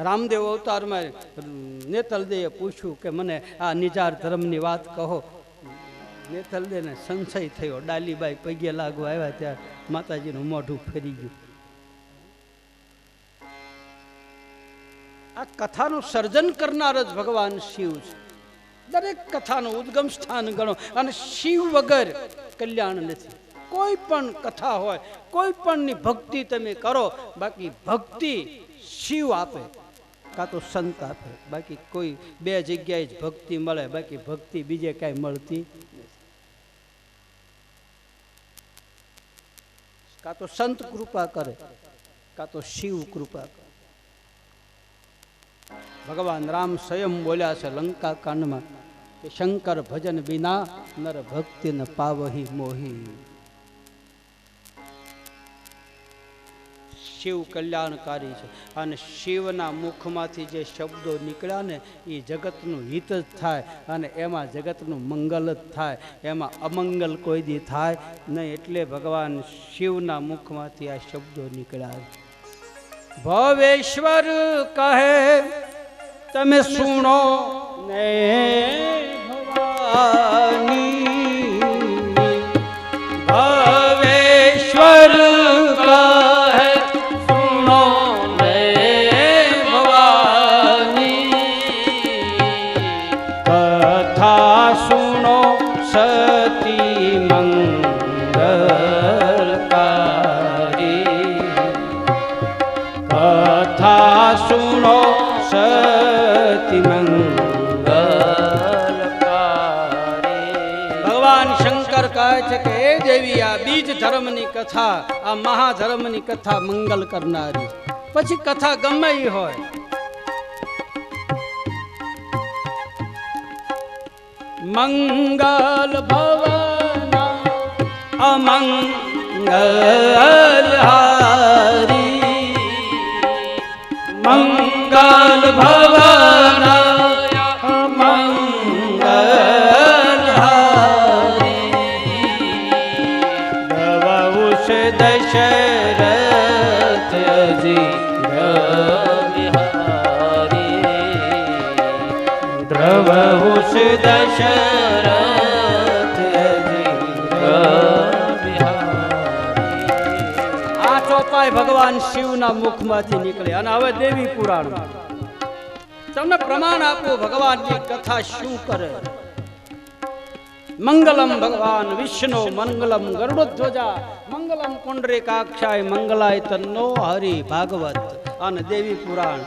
રામદેવ અવતારમાં નેતલદેવે પૂછ્યું કે મને આ નિજાર ધર્મની વાત કહો. નેતલદેવને સંશય થયો. ડાલીબાઈ પગે લાગવા આવ્યા ત્યારે માતાજીનું મોઢું ફરી ગયું. આ કથાનું સર્જન કરનાર જ ભગવાન શિવ છે. દરેક કથાનું ઉદ્ગમ સ્થાન ગણો અને શિવ વગર કલ્યાણ નથી. કોઈ પણ કથા હોય, કોઈ પણની ભક્તિ તમે કરો, બાકી ભક્તિ શિવ આપે કાં તો સંત આપે. બાકી કોઈ બે જગ્યાએ જ ભક્તિ મળે, બાકી ભક્તિ બીજે કાંઈ મળતી નથી. કાં તો સંત કૃપા કરે, કાં તો શિવ કૃપા કરે. ભગવાન રામ સ્વયં બોલ્યા છે લંકા કાંડમાં કે શંકર ભજન વિના નર ભક્તિ ન પાવહી મોહી. શિવ કલ્યાણકારી છે અને શિવના મુખમાંથી જે શબ્દો નીકળ્યા ને એ જગતનું હિત જ થાય અને એમાં જગતનું મંગલ જ થાય, એમાં અમંગલ કોઈ દી થાય નહીં. એટલે ભગવાન શિવના મુખમાંથી આ શબ્દો નીકળ્યા. ભવેશ્વર કહે તમે સુણો ને ભવાની, ભવેશ્વર કહે સુણો ને ભવાની, કથા સુણો સતી મંગલકારી, કથા સુણો સતી મંગલકારી. ભગવાન શંકર કહે છે કે એ દેવી આ બીજ ધર્મની કથા, આ મહાધર્મની કથા મંગલ કરનારી. પછી કથા ગમે એ હોય, મંગલ ભવના અમંગલ હારી, મંગલ ભવના મંગલ હારી, દ્રવહુષ દશરથજી રવિહારી, દ્રવહુષ દશરથજી રવિહારી. આ ચોપાઈ ભગવાન શિવના મુખમાંથી નીકળે. અને હવે દેવી પુરાણ તમને પ્રમાણ આપો ભગવાનની કથા શું કરે. મંગલમ ભગવાન વિષ્ણુ મંગલમ ગરુડધ્વજા મંગલમ પુંડરીકાક્ષાય મંગલાય તન્નો હરિ ભાગવત. અને દેવી પુરાણ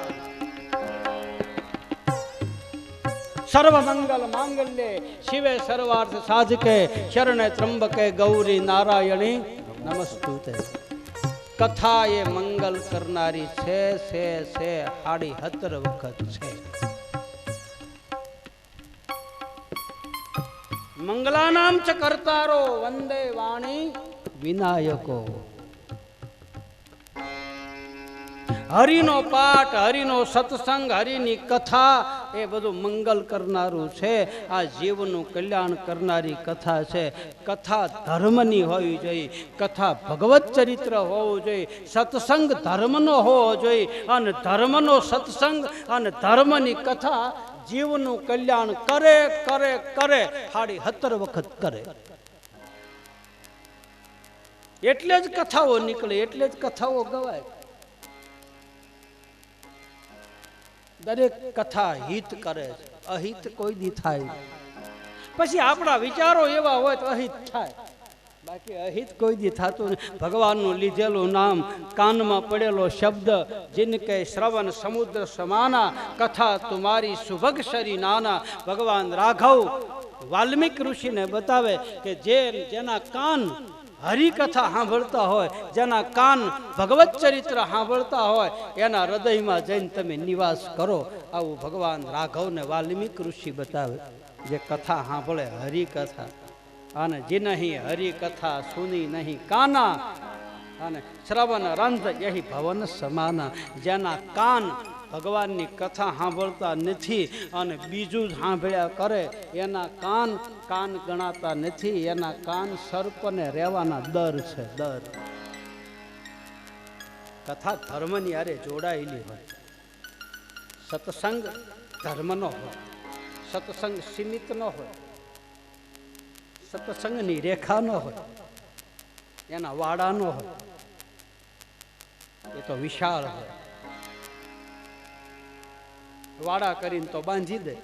સર્વ મંગલ માંગલ્ય શિવે સર્વાર્થ સાધકે શરણે ત્રંબકે ગૌરી નારાયણી નમસ્તુતે. કથા એ મંગલ કરનારી છે 17 વખત છે. મંગલાનામ ચ કર્તારો વંદે વાણી વિનાયકો. હરિનો પાઠ, હરિનો સત્સંગ, હરિની કથા એ બધું મંગલ કરનારું છે. આ જીવનું કલ્યાણ કરનારી કથા છે. કથા ધર્મની હોવી જોઈએ, કથા ભગવત ચરિત્ર હોવું જોઈએ, સત્સંગ ધર્મનો હોવો જોઈએ. અને ધર્મનો સત્સંગ અને ધર્મની કથા જીવનું કલ્યાણ કરે કરે કરે 17 વખત કરે. એટલે જ કથાઓ નીકળે, એટલે જ કથાઓ ગવાય. દરેક કથા હિત કરે છે, અહિત કોઈ દી થાય. પછી આપણા વિચારો એવા હોય તો અહિત થાય, બાકી અહિત કોઈ દી થતું નહીં. ભગવાનનું લીધેલું નામ, કાનમાં પડેલો શબ્દ, જિનકે શ્રવણ સમુદ્ર સમાના, કથા તુમારી સુભગશરી નાના. ભગવાન રાઘવ વાલ્મીક ઋષિને બતાવે કે જેના કાન હરિકથા સાંભળતા હોય, જેના કાન ભગવત ચરિત્ર સાંભળતા હોય, એના હૃદયમાં જઈને તમે નિવાસ કરો. આવું ભગવાન રાઘવને વાલ્મીક ઋષિ બતાવે, જે કથા સાંભળે હરિકથા. અને જે નહીં હરિકથા સુની નહીં કાના, અને શ્રવણ રંધ યહી ભવન સમાના. જેના કાન ભગવાનની કથા સાંભળતા નથી અને બીજું જ સાંભળ્યા કરે, એના કાન ગણાતા નથી. એના કાન સર્પને રહેવાના દર છે, દર. કથા ધર્મની હારે જોડાયેલી હોય. સત્સંગ ધર્મનો હોય, સત્સંગ સીમિત ન હોય, સત્સંગની રેખા ન હોય, એના વાડા ન હોય, એ તો વિશાળ હોય. વાડા કરીને તો બાંધી દે,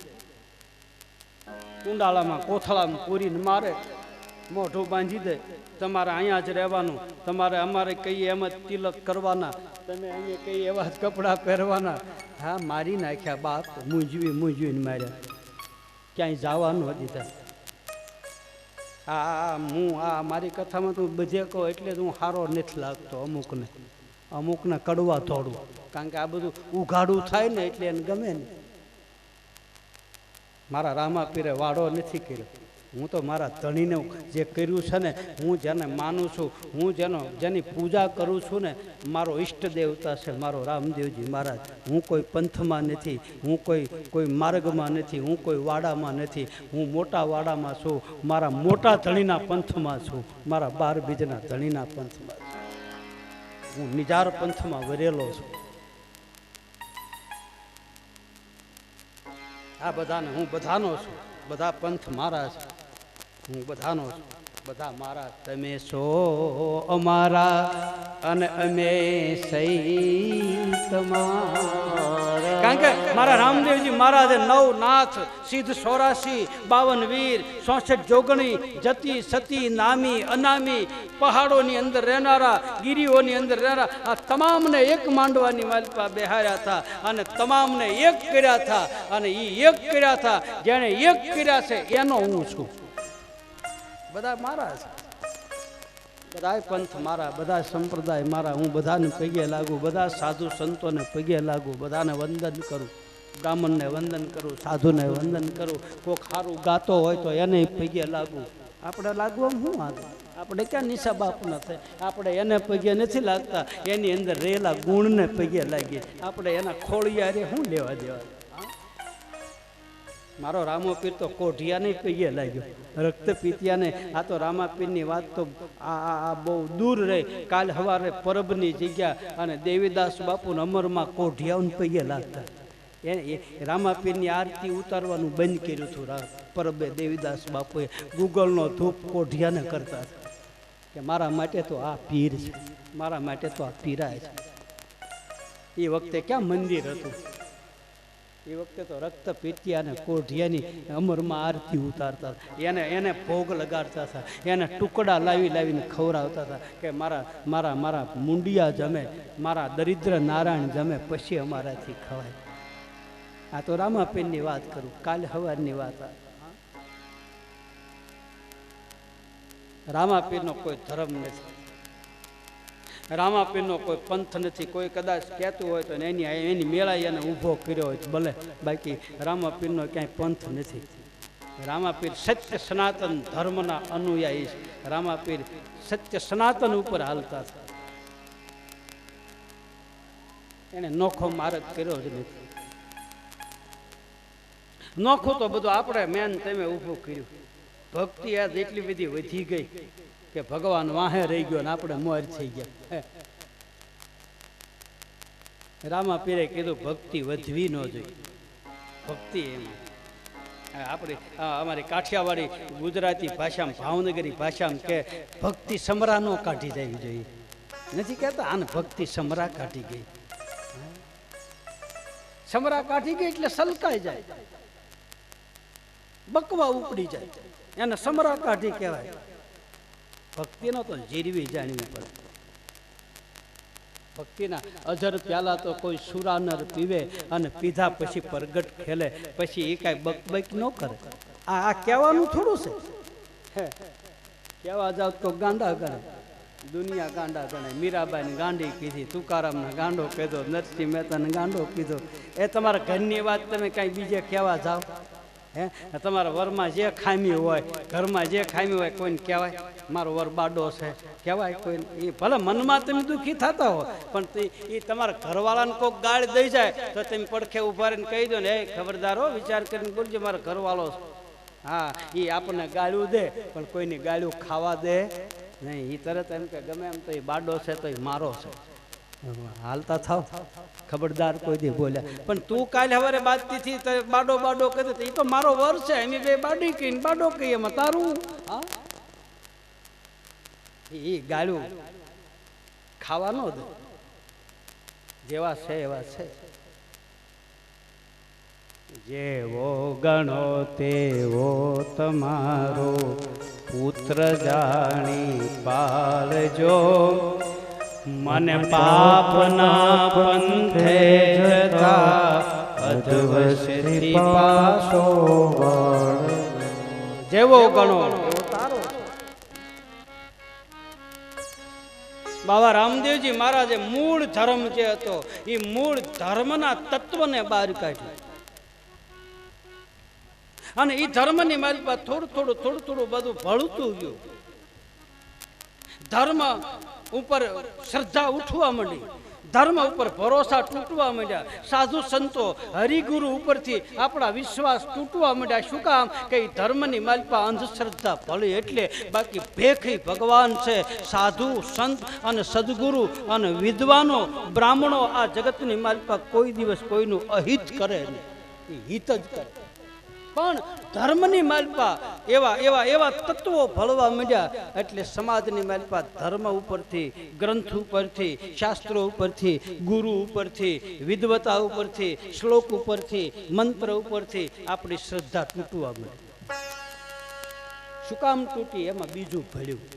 કુંડાળામાં કોથળામાં પૂરીને મારે, મોઢું બાંધી દે. તમારે અહીંયા જ રહેવાનું, તમારે અમારે કહીએ એમ જ તિલક કરવાના, તમે અહીંયા કહીએ એવા જ કપડાં પહેરવાના. હા, મારી નાખ્યા બાપ, મૂંઝવીને માર્યા, ક્યાંય જવા ન દીધા. આ મારી કથામાં તું બધે કહો એટલે જ હું સારો નથી લાગતો. અમુકને કડવા થોડું, કારણ કે આ બધું ઉઘાડું થાય ને એટલે એને ગમે ને. મારા રામાપીરે વાડો નથી કર્યો. હું તો મારા ધણીને જે કર્યું છે ને, હું જેને માનું છું, હું જેની પૂજા કરું છું ને, મારો ઈષ્ટ દેવતા છે મારો રામદેવજી મહારાજ. હું કોઈ પંથમાં નથી, હું કોઈ માર્ગમાં નથી, હું કોઈ વાડામાં નથી. હું મોટા વાડામાં છું, મારા મોટા ધણીના પંથમાં છું, મારા 12 બીજના ધણીના પંથમાં છું. હું નિજાર પંથમાં વરેલો છું. આ બધાને હું બધાનો છું, બધા પંથ મારા છે, હું બધાનો છું, બધા મારા. તમે છો અમારા અને અમે સહી તમારા. કારણ કે મારા રામદેવજી મહારાજે 9 નાથ, સિદ્ધ 84, 52 વીર, 64 જોગણી, જતી સતી, નામી અનામી, પહાડોની અંદર રહેનારા, ગીરીઓની અંદર રહેનારા, આ તમામને એક માંડવાની માલપા બેહાર્યા હતા અને તમામને એક કર્યા હતા. અને એ એક કર્યા હતા, જેને એક કર્યા છે એનો હું છું. બધા મારા છે, બધા પંથ મારા, બધા સંપ્રદાય મારા. હું બધાને પગે લાગુ, બધા સાધુ સંતોને પગે લાગુ, બધાને વંદન કરું, બ્રાહ્મણને વંદન કરું, સાધુને વંદન કરું. કોઈ ખારું ગાતો હોય તો એને પગે લાગુ. આપણે લાગવા શું આગળ? આપણે ક્યાં નિશા બાપ ન થાય? આપણે એને પગે નથી લાગતા, એની અંદર રહેલા ગુણને પગે લાગીએ. આપણે એના ખોળિયારે શું લેવા દેવા? મારો રામોપીર તો કોઢિયાને પગે લાગ્યો, રક્તપીતિયાને. આ તો રામાપીરની વાત તો આ બહુ દૂર રહે. કાલ સવારે પરબની જગ્યા અને દેવીદાસ બાપુને અમરમાં કોઢિયાઓને પગે લાગતા. રામાપીરની આરતી ઉતારવાનું બંધ કર્યું હતું પરબે. દેવીદાસ બાપુએ ગૂગલનો ધૂપ કોઢિયાને કરતા હતા કે મારા માટે તો આ પીર છે, મારા માટે તો આ પીરાય છે. એ વખતે ક્યાં મંદિર હતું? એ વખતે તો રક્ત પીતિયા અને કોઢિયાની અમરમાં આરતી ઉતારતા હતા. એને ભોગ લગાડતા હતા, એને ટુકડા લાવીને ખવડાવતા હતા કે મારા મુંડિયા જમે, મારા દરિદ્ર નારાયણ જમે, પછી અમારાથી ખવાય. આ તો રામાપીરની વાત કરું, કાલ સવારની વાત. રામાપીરનો કોઈ ધર્મ નથી, રામાપીરનો કોઈ પંથ નથી. કોઈ કદાચ કહેતું હોય તો એની મેળાઈ એને ઊભો કર્યો હોય તો ભલે, બાકી રામાપીરનો ક્યાંય પંથ નથી. રામાપીર સત્ય સનાતન ધર્મના અનુયાયી છે. રામાપીર સત્ય સનાતન ઉપર હાલતા છે. એને નોખો માર્ગ કર્યો જ નથી. નોખું તો બધું આપણે મેન તમે ઊભું કર્યું. ભક્તિ યાદ એટલી બધી વધી ગઈ કે ભગવાન વાહે રહી ગયો ને આપણે મોર થઈ ગયા. રામાપીરે કીધું ભક્તિ વધવી ન જોઈએ. ભક્તિ એમાં આપણે અમારી કાઠિયાવાડી ગુજરાતી ભાષામાં, ભાવનગરી ભાષામાં કે ભક્તિ સમરા નો કાઢી જવી જોઈએ. નથી કહેતા આને ભક્તિ સમરા કાઢી ગઈ. સમરા કાઢી ગઈ એટલે સલકાઈ જાય, બકવા ઉપડી જાય, એને સમરા કાઢી કહેવાય. ભક્તિનો તો જીરવી જાણવી પડે. ભક્તિના અજર પ્યાલા તો કોઈ સુરાનર પીવે અને પીધા પછી પરગટ ખેલે, પછી એ કાંઈ બકબક ન કરે. આ કહેવાનું થોડું છે. કહેવા જાવ તો ગાંડા ગણે, દુનિયા ગાંડા ગણે. મીરાબાઈને ગાંડી કીધી, તુકારામને ગાંડો કીધો, નરસિંહ મહેતાને ગાંડો કીધો. એ તમારા ઘરની વાત તમે કાંઈ બીજે કહેવા જાઓ? તમારા વરમાં જે ખામી હોય, ઘરમાં જે ખામી હોય, કોઈને કહેવાય મારો વર બાડો છે કહેવાય? કોઈ એ ભલે મનમાં તમે દુઃખી થતા હો, પણ એ તમારા ઘરવાળાને કોઈક ગાળ દઈ જાય તો તમે પડખે ઉભા રહીને કહી દો ને, એ ખબરદાર હો, વિચાર કરીને બોલજો મારો ઘરવાળો છે. હા, એ આપણને ગાળ્યું દે પણ કોઈની ગાળ્યું ખાવા દે નહીં. એ તરત એમ કે ગમે એમ તો એ બાડો છે તો એ મારો છે. હાલતા થાવ, ખબરદાર કોઈ દી બોલ્યા. પણ તું કાલે સવારે બાદથી બાડો બાડો કહે એ તો મારો વર છે, એમ બે બાડી કહીને બાડો કહી, એમાં તારું હા એ ગાળું ખાવાનો જ, જેવા છે એવા છે. જેવો ગણો તેવો તમારો પુત્ર જાણી પાળજો, મને પાપના પંથે જતા અધવશથી પાછો વળ. જેવો ગણો એવો તારો. બાબા રામદેવજી મહારાજે મૂળ ધર્મ જે હતો એ મૂળ ધર્મના તત્વને બહાર કાઢ્યું, અને એ ધર્મની મારી પાસે થોડું થોડું બધું ભળતું ગયું. ધર્મ ઉપર શ્રદ્ધા ઉઠવા માંડી, ધર્મ ઉપર ભરોસા તૂટવા માંડ્યા, સાધુ સંતો હરિગુરુ ઉપરથી આપણા વિશ્વાસ તૂટવા માંડ્યા. શું કામ કે ધર્મની માલપા અંધશ્રદ્ધા ભળી એટલે, બાકી ભેખી ભગવાન છે. સાધુ સંત અને સદગુરુ અને વિદ્વાનો બ્રાહ્મણો આ જગતની માલપા કોઈ દિવસ કોઈનું અહિત કરે નહીં, હિત જ કરે. પણ ધર્મની માલપા એવા એવા એવા તત્વો ભળવા માંડ્યા એટલે સમાજની માલપા ધર્મ ઉપરથી, ગ્રંથ ઉપરથી, શાસ્ત્રો ઉપરથી, ગુરુ ઉપરથી, વિદ્વતા ઉપરથી, શ્લોક ઉપરથી, મંત્ર ઉપરથી આપણી શ્રદ્ધા તૂટવા માંડી. શું કામ તૂટી? એમાં બીજું ભળ્યું.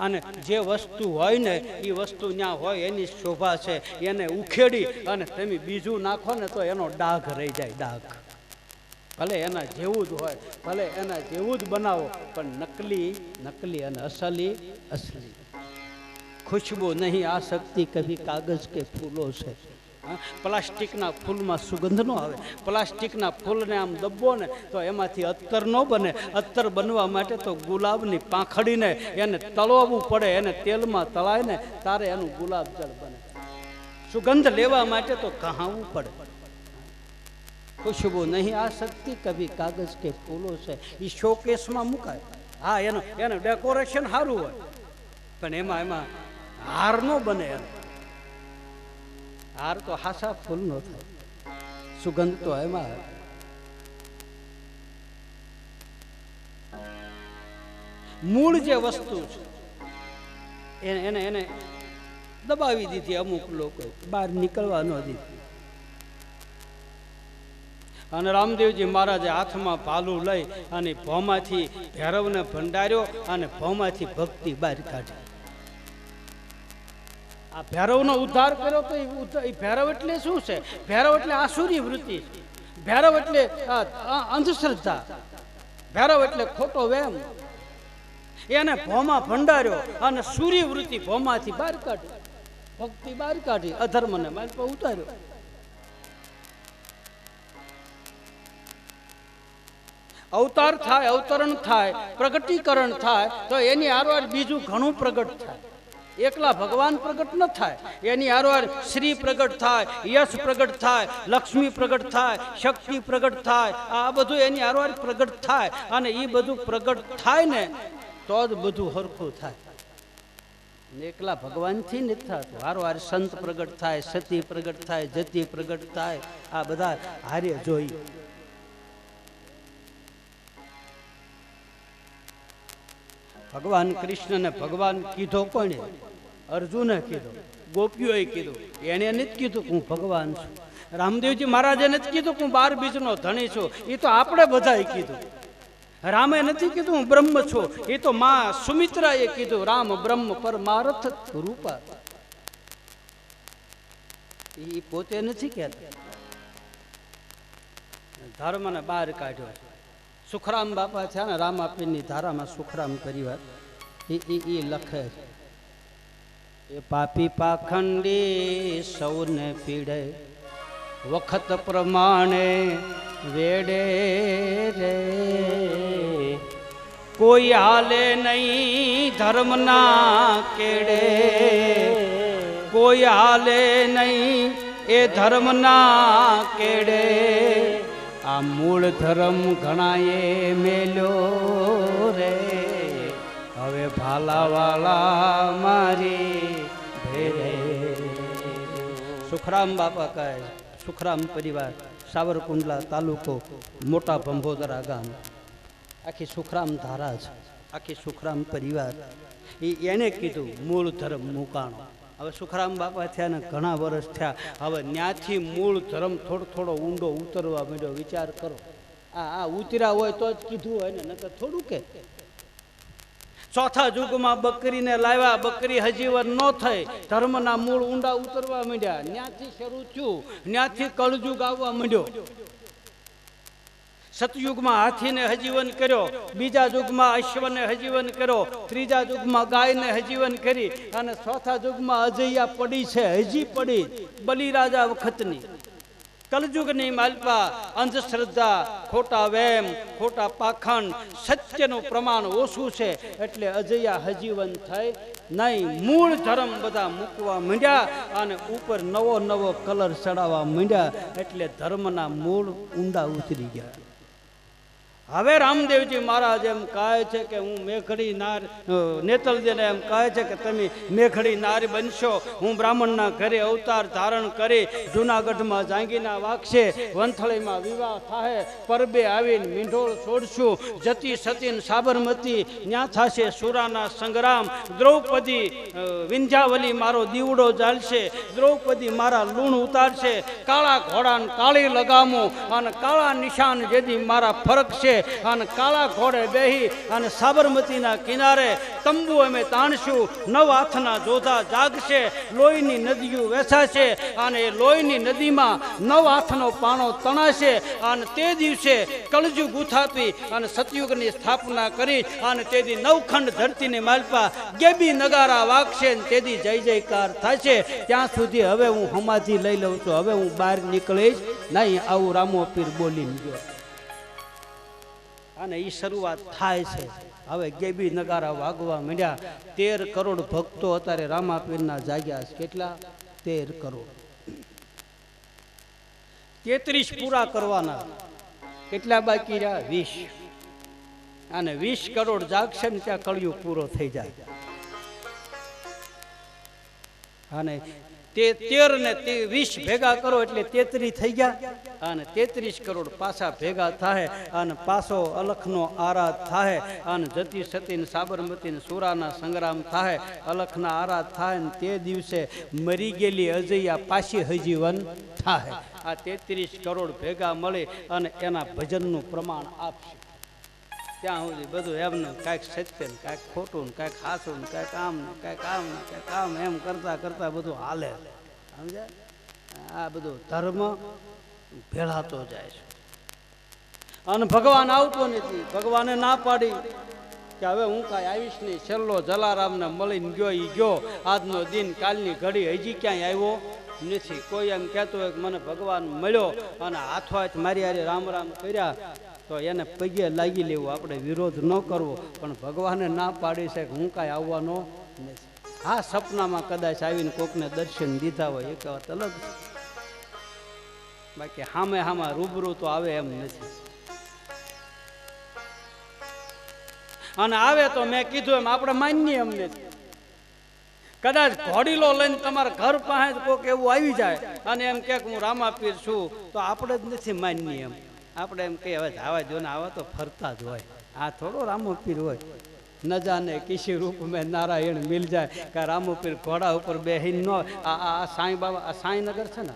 અને જે વસ્તુ હોય ને એ વસ્તુ ત્યાં હોય, એની શોભા છે, એને ઉખેડી અને તમે બીજું નાખો ને તો એનો ડાઘ રહી જાય. ડાઘ ભલે એના જેવું જ હોય, ભલે એના જેવું જ બનાવો, પણ નકલી નકલી અને અસલી અસલી. ખુશ્બુ નહીં આ શક્તિ કભી કાગજ કે ફૂલો છે. પ્લાસ્ટિકના ફૂલમાં સુગંધ ન આવે. પ્લાસ્ટિકના ફૂલને આમ દબો ને તો એમાંથી અત્તર ન બને. અત્તર બનવા માટે તો ગુલાબની પાંખડીને એને તળવું પડે, એને તેલમાં તળાય ને તારે એનું ગુલાબ જળ બને. સુગંધ લેવા માટે તો કહાવવું પડે. ખુશ્બુ નહીં આ શક્તિ કભી કાગજ કે ફૂલો છે. એ શોકેસમાં મુકાય. હા, એનું ડેકોરેશન સારું હોય, પણ એમાં હાર ન બને. હાર તો હાસા ફૂલ નો થાય, સુગંધ તો એમાં. મૂળ જે વસ્તુ છે એને દબાવી દીધી અમુક લોકો, બહાર નીકળવા ન દીધી. અને રામદેવજી મહારાજે હાથમાં ભાલું લઈ અને ભોમાંથી ભૈરવને ભંડાર્યો અને ભોમાંથી ભક્તિ બહાર કાઢી. આ ભૈરવનો ઉદ્ધાર કર્યો તો એ ભૈરવ એટલે શું છે? ભૈરવ એટલે આસુરી વૃત્તિ, ભૈરવ એટલે અંધશ્રદ્ધા, ભૈરવ એટલે ખોટો વેમ. એને ભોમાં ભંડાર્યો અને સૂર્ય વૃત્તિ ભોમાંથી બહાર કાઢી, ભક્તિ બહાર કાઢી, અધર્મને માલ પર ઉતાર્યો. અવતાર થાય, અવતરણ થાય, પ્રગટીકરણ થાય તો એની આરવાર બીજું ઘણું પ્રગટ થાય. એકલા ભગવાન પ્રગટ ન થાય, એની આરવાર શ્રી પ્રગટ થાય, યશ પ્રગટ થાય, લક્ષ્મી પ્રગટ થાય, શક્તિ પ્રગટ થાય. આ બધું એની આરવાર પ્રગટ થાય. અને એ બધું પ્રગટ થાય ને તો જ બધું હરખું થાય. એકલા ભગવાનથી નથી થતું. વારવાર સંત પ્રગટ થાય, સતી પ્રગટ થાય, જતી પ્રગટ થાય. આ બધા હારે જોઈ. ભગવાન કૃષ્ણને ભગવાન કીધો કોને? અર્જુને કીધો, ગોપીઓએ કીધું. એને નથી કીધું હું ભગવાન છું. રામદેવજી મહારાજે નથી કીધું હું 12 બીજનો ધણી છું. એ તો આપણે બધાએ કીધું. રામે નથી કીધું હું બ્રહ્મ છું. એ તો માં સુમિત્રાએ કીધું રામ બ્રહ્મ પરમાર્થ રૂપા. એ પોતે નથી કહેતા. ધર્મને બહાર કાઢ્યો. સુખરામ બાપા છે ને રામાપીરની ધારામાં સુખરામ પરિવાર એ લખે છે, એ પાપી પાખંડી સૌને પીડે, વખત પ્રમાણે વેડે રે. કોઈ હાલે નહીં ધર્મના કેડે, કોઈ હાલે નહીં એ ધર્મના કેડે. આ મૂળ ધર્મ ઘણાએ મેલ્યો રે, હવે ભાલાવાલા મારી ભેરે. સુખરામ બાપા કહે, સુખરામ પરિવાર, સાવરકુંડલા તાલુકો, મોટા ભંભોદરા ગામ, આખી સુખરામ ધારા છે, આખી સુખરામ પરિવાર. એને કીધું મૂળ ધર્મ મુકાણો. હવે સુખરામ બાપા થયા ને ઘણા વર્ષ થયા. હવે ત્યાંથી મૂળ ધર્મ થોડો થોડો ઊંડો ઉતરવા માંડ્યો. વિચાર કરો, આ ઉતર્યા હોય તો જ કીધું હોય ને, નકર થોડું કે. ચોથા યુગમાં બકરીને લાવ્યા, બકરી હજીવન ન થઈ, ધર્મના મૂળ ઊંડા ઉતરવા માંડ્યા. ત્યાંથી શરૂ થયું, ત્યાંથી કળયુગ આવવા માંડ્યો. સતયુગમાં હાથીને હજીવન કર્યો, બીજા યુગમાં અશ્વને હજીવન કર્યો, ત્રીજા યુગમાં ગાયને હજીવન કરી, અને ચોથા યુગમાં અજૈયા પડી છે, હજી પડી બલિરાજા વખતની. કલયુગની માલપા અંધશ્રદ્ધા, ખોટા વેમ, ખોટા પાખંડ, સત્યનું પ્રમાણ ઓછું છે, એટલે અજૈયા હજીવન થઈ નહીં. મૂળ ધર્મ બધા મૂકવા માંડ્યા અને ઉપર નવો નવો કલર ચડાવવા માંડ્યા, એટલે ધર્મના મૂળ ઊંડા ઉતરી ગયા. હવે રામદેવજી મહારાજ એમ કહે છે કે હું મેઘડી નાર, નેતલદેને એમ કહે છે કે તમે મેઘડી નાર બનશો. હું બ્રાહ્મણના ઘરે અવતાર ધારણ કરી જૂનાગઢમાં જાંગીના વાગશે, વંથળીમાં વિવાહ થાય, પરબે આવીને મીંઢોળ છોડશું, જતી સતીન સાબરમતી ન્યા થશે સુરાના સંગ્રામ. દ્રૌપદી વિંધ્યાવલી મારો દીવડો ચાલશે, દ્રૌપદી મારા લૂણ ઉતારશે, કાળા ઘોડાને કાળી લગામો અને કાળા નિશાન જેથી મારા ફરક છે, અને કાળા ઘોડે બેહી અને સાબરમતીના કિનારે તંબુ અમે તાણશું. નવ હાથના જોધા જાગશે, લોહીની નદીઓ વેસાશે, અને એ લોહીની નદીમાં નવ હાથનો પાણો તણાશે. અને તે દિવસે કળજુગ ઉથાપી અને સતયુગની સ્થાપના કરી, અને તેથી નવખંડ ધરતીની માલપા ગેબી નગારા વાગશે, તેથી જય જયકાર થશે. ત્યાં સુધી હવે હું સમાધિ લઈ લઉં છું, હવે હું બહાર નીકળીશ નહીં. આવું રામો પીર બોલીને ગયો. અને એ શરૂઆત થાય છે. હવે ગેબી નગારા વાગવા માંડ્યા. 13 કરોડ ભક્તો અત્યારે રામાપીરના જાગ્યા છે. કેટલા? 13 કરોડ. 33 પૂરા કરવાના, કેટલા બાકી રહ્યા? 20. અને 20 કરોડ જાગશે ને ત્યાં કળિયુગ પૂરો થઈ જાય. અને તે 13 ને 20 ભેગા કરો એટલે 33 થઈ ગયા. અને 33 કરોડ પાછા ભેગા થાય, અને પાછો અલખનો આરાધ થાય, અને જતી સતી સાબરમતી સુરાના સંગ્રામ થાય, અલખના આરાધ થાય, ને તે દિવસે મરી ગયેલી અજૈયા પાછી હજીવન થાય. આ 33 કરોડ ભેગા મળી અને એના ભજનનું પ્રમાણ આપશે. ત્યાં સુધી બધું એમને કાંઈક સત્ય ને કાંઈક ખોટું ને કાંઈક સાચું ને કાંઈક આમ ને કાંઈક આમ ને કાંઈક આમ એમ કરતા કરતા બધું હાલે. સમજ્યા? આ બધું ધર્મ ભેળાતો જાય છે. અને ભગવાન આવતો નથી. ભગવાને ના પાડી કે હવે હું કાંઈ આવીશ નહીં. છેલ્લો જલારામને મળીને ગયો એ ગયો. આજનો દિન, કાલની ઘડી હજી ક્યાંય આવ્યો નથી. કોઈ એમ કહેતો હોય કે મને ભગવાન મળ્યો અને હાથો હાથ મારી હારે રામ રામ કર્યા, તો એને પગે લાગી લેવું, આપણે વિરોધ ન કરવો. પણ ભગવાને ના પાડી છે કે હું કાંઈ આવવાનો નથી. હા, સપનામાં કદાચ આવીને કોકને દર્શન દીધા હોય એક વાત અલગ, બાકી હામે હામાં રૂબરૂ તો આવે એમ નથી. અને આવે તો મેં કીધું એમ આપણે માનીએ એમ નથી. કદાચ ઘોડીલો લઈને તમારા ઘર પાસે કોક એવું આવી જાય અને એમ કે હું રામાપીર છું, તો આપણે જ નથી માનીએ એમ. આપણે એમ કહીએ હવે આવા જો ને આવા તો ફરતા જ હોય, આ થોડો રામોપીર હોય. ન જાને કિસી રૂપ મેં નારાયણ મિલ જાય. કે રામોપીર ઘોડા ઉપર બેહીને ન. આ સાંઈ બાબા, આ સાંઈનગર છે ને,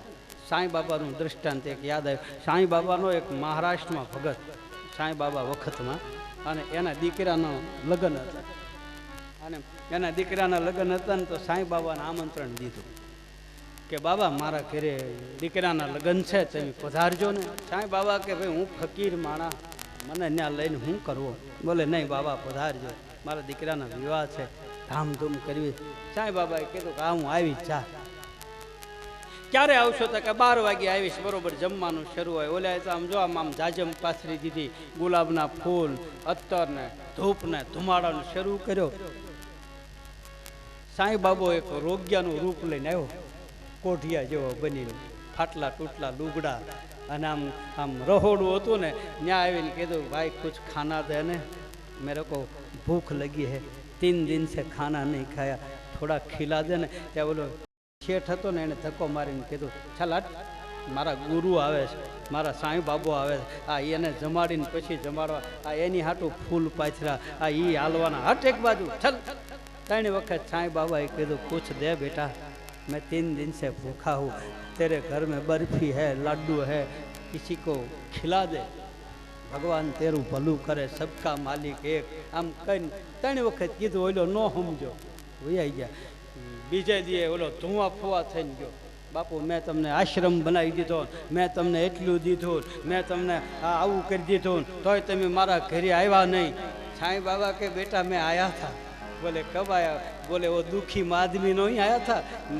સાંઈ બાબાનું દૃષ્ટાંત એક યાદ આવ્યું. સાંઈ બાબાનો એક મહારાષ્ટ્રમાં ભગત, સાંઈ બાબા વખતમાં, અને એના દીકરાનો લગ્ન હતા. અને એના દીકરાના લગ્ન હતા ને તો સાંઈ બાબાને આમંત્રણ દીધું કે બાબા મારા ઘરે દીકરાના લગ્ન છે, તમે પધારજો ને. સાંઈ બાબા કે ભાઈ હું ફકીર માણા, મને ત્યાં લઈને હું કરવો? બોલે નહીં બાબા પધારજો, મારા દીકરાના વિવાહ છે, ધામધૂમ કરવી. સાંઈ બાબાએ કીધું કે હા હું આવીશ, જા. ક્યારે આવશો? તો કે 12 વાગે આવીશ. બરોબર જમવાનું શરૂ હોય. ઓલા તો આમ જો આમ જાજમ પાથરી દીધી, ગુલાબના ફૂલ, અત્તર ને ધૂપ ને ધુમાડાનું શરૂ કર્યો. સાંઈ બાબો એક રોગ્યાનું રૂપ લઈને આવ્યો, કોઢિયા જેવો બનીને, ફાટલા તૂટલા લુગડા, અને આમ રહોડું હતું ને. ત્યાં આવીને કીધું ભાઈ કુછ ખાના દે ને, મેરે કો ભૂખ લગી હે. 3 दिन से खाना नहीं खाया, थोड़ा खिला दे ने। ત્યાં બોલો શેઠ હતો ને એને ધક્કો મારીને કીધું ચાલ હટ, મારા ગુરુ આવે છે, મારા સાંઈ બાબો આવે છે, આ એને જમાડીને પછી જમાડવા, આ એની હાટું ફૂલ પાથરા, આ ઈ હાલવાના, હટ એક બાજુ ચાલ। 3 વખત સાંઈ બાબાએ કીધું कुछ दे बेटा, मैं 3 दिन से भूखा हूँ, तेरे घर में बर्फी है, लड्डू है, किसी को खिला दे, भगवान तेरू भलू करे, सबका मालिक एक। आम कहीं 3 वखत कीधुं, ओलो नो समझो, वही गया। बीजे दिए ओलो धुआ फुआ थईने गयो, बापू मैं तमने आश्रम बनावी दीधो, मैं तमने एटलुं दीधुं, मैं तमने आवुं करी दीधुं, तोय तमे मारा घरे आव्या नहीं। साईं बाबा के बेटा मैं आया था। बोले कब आया? बोले वो दुखी आदमी नहीं आया था,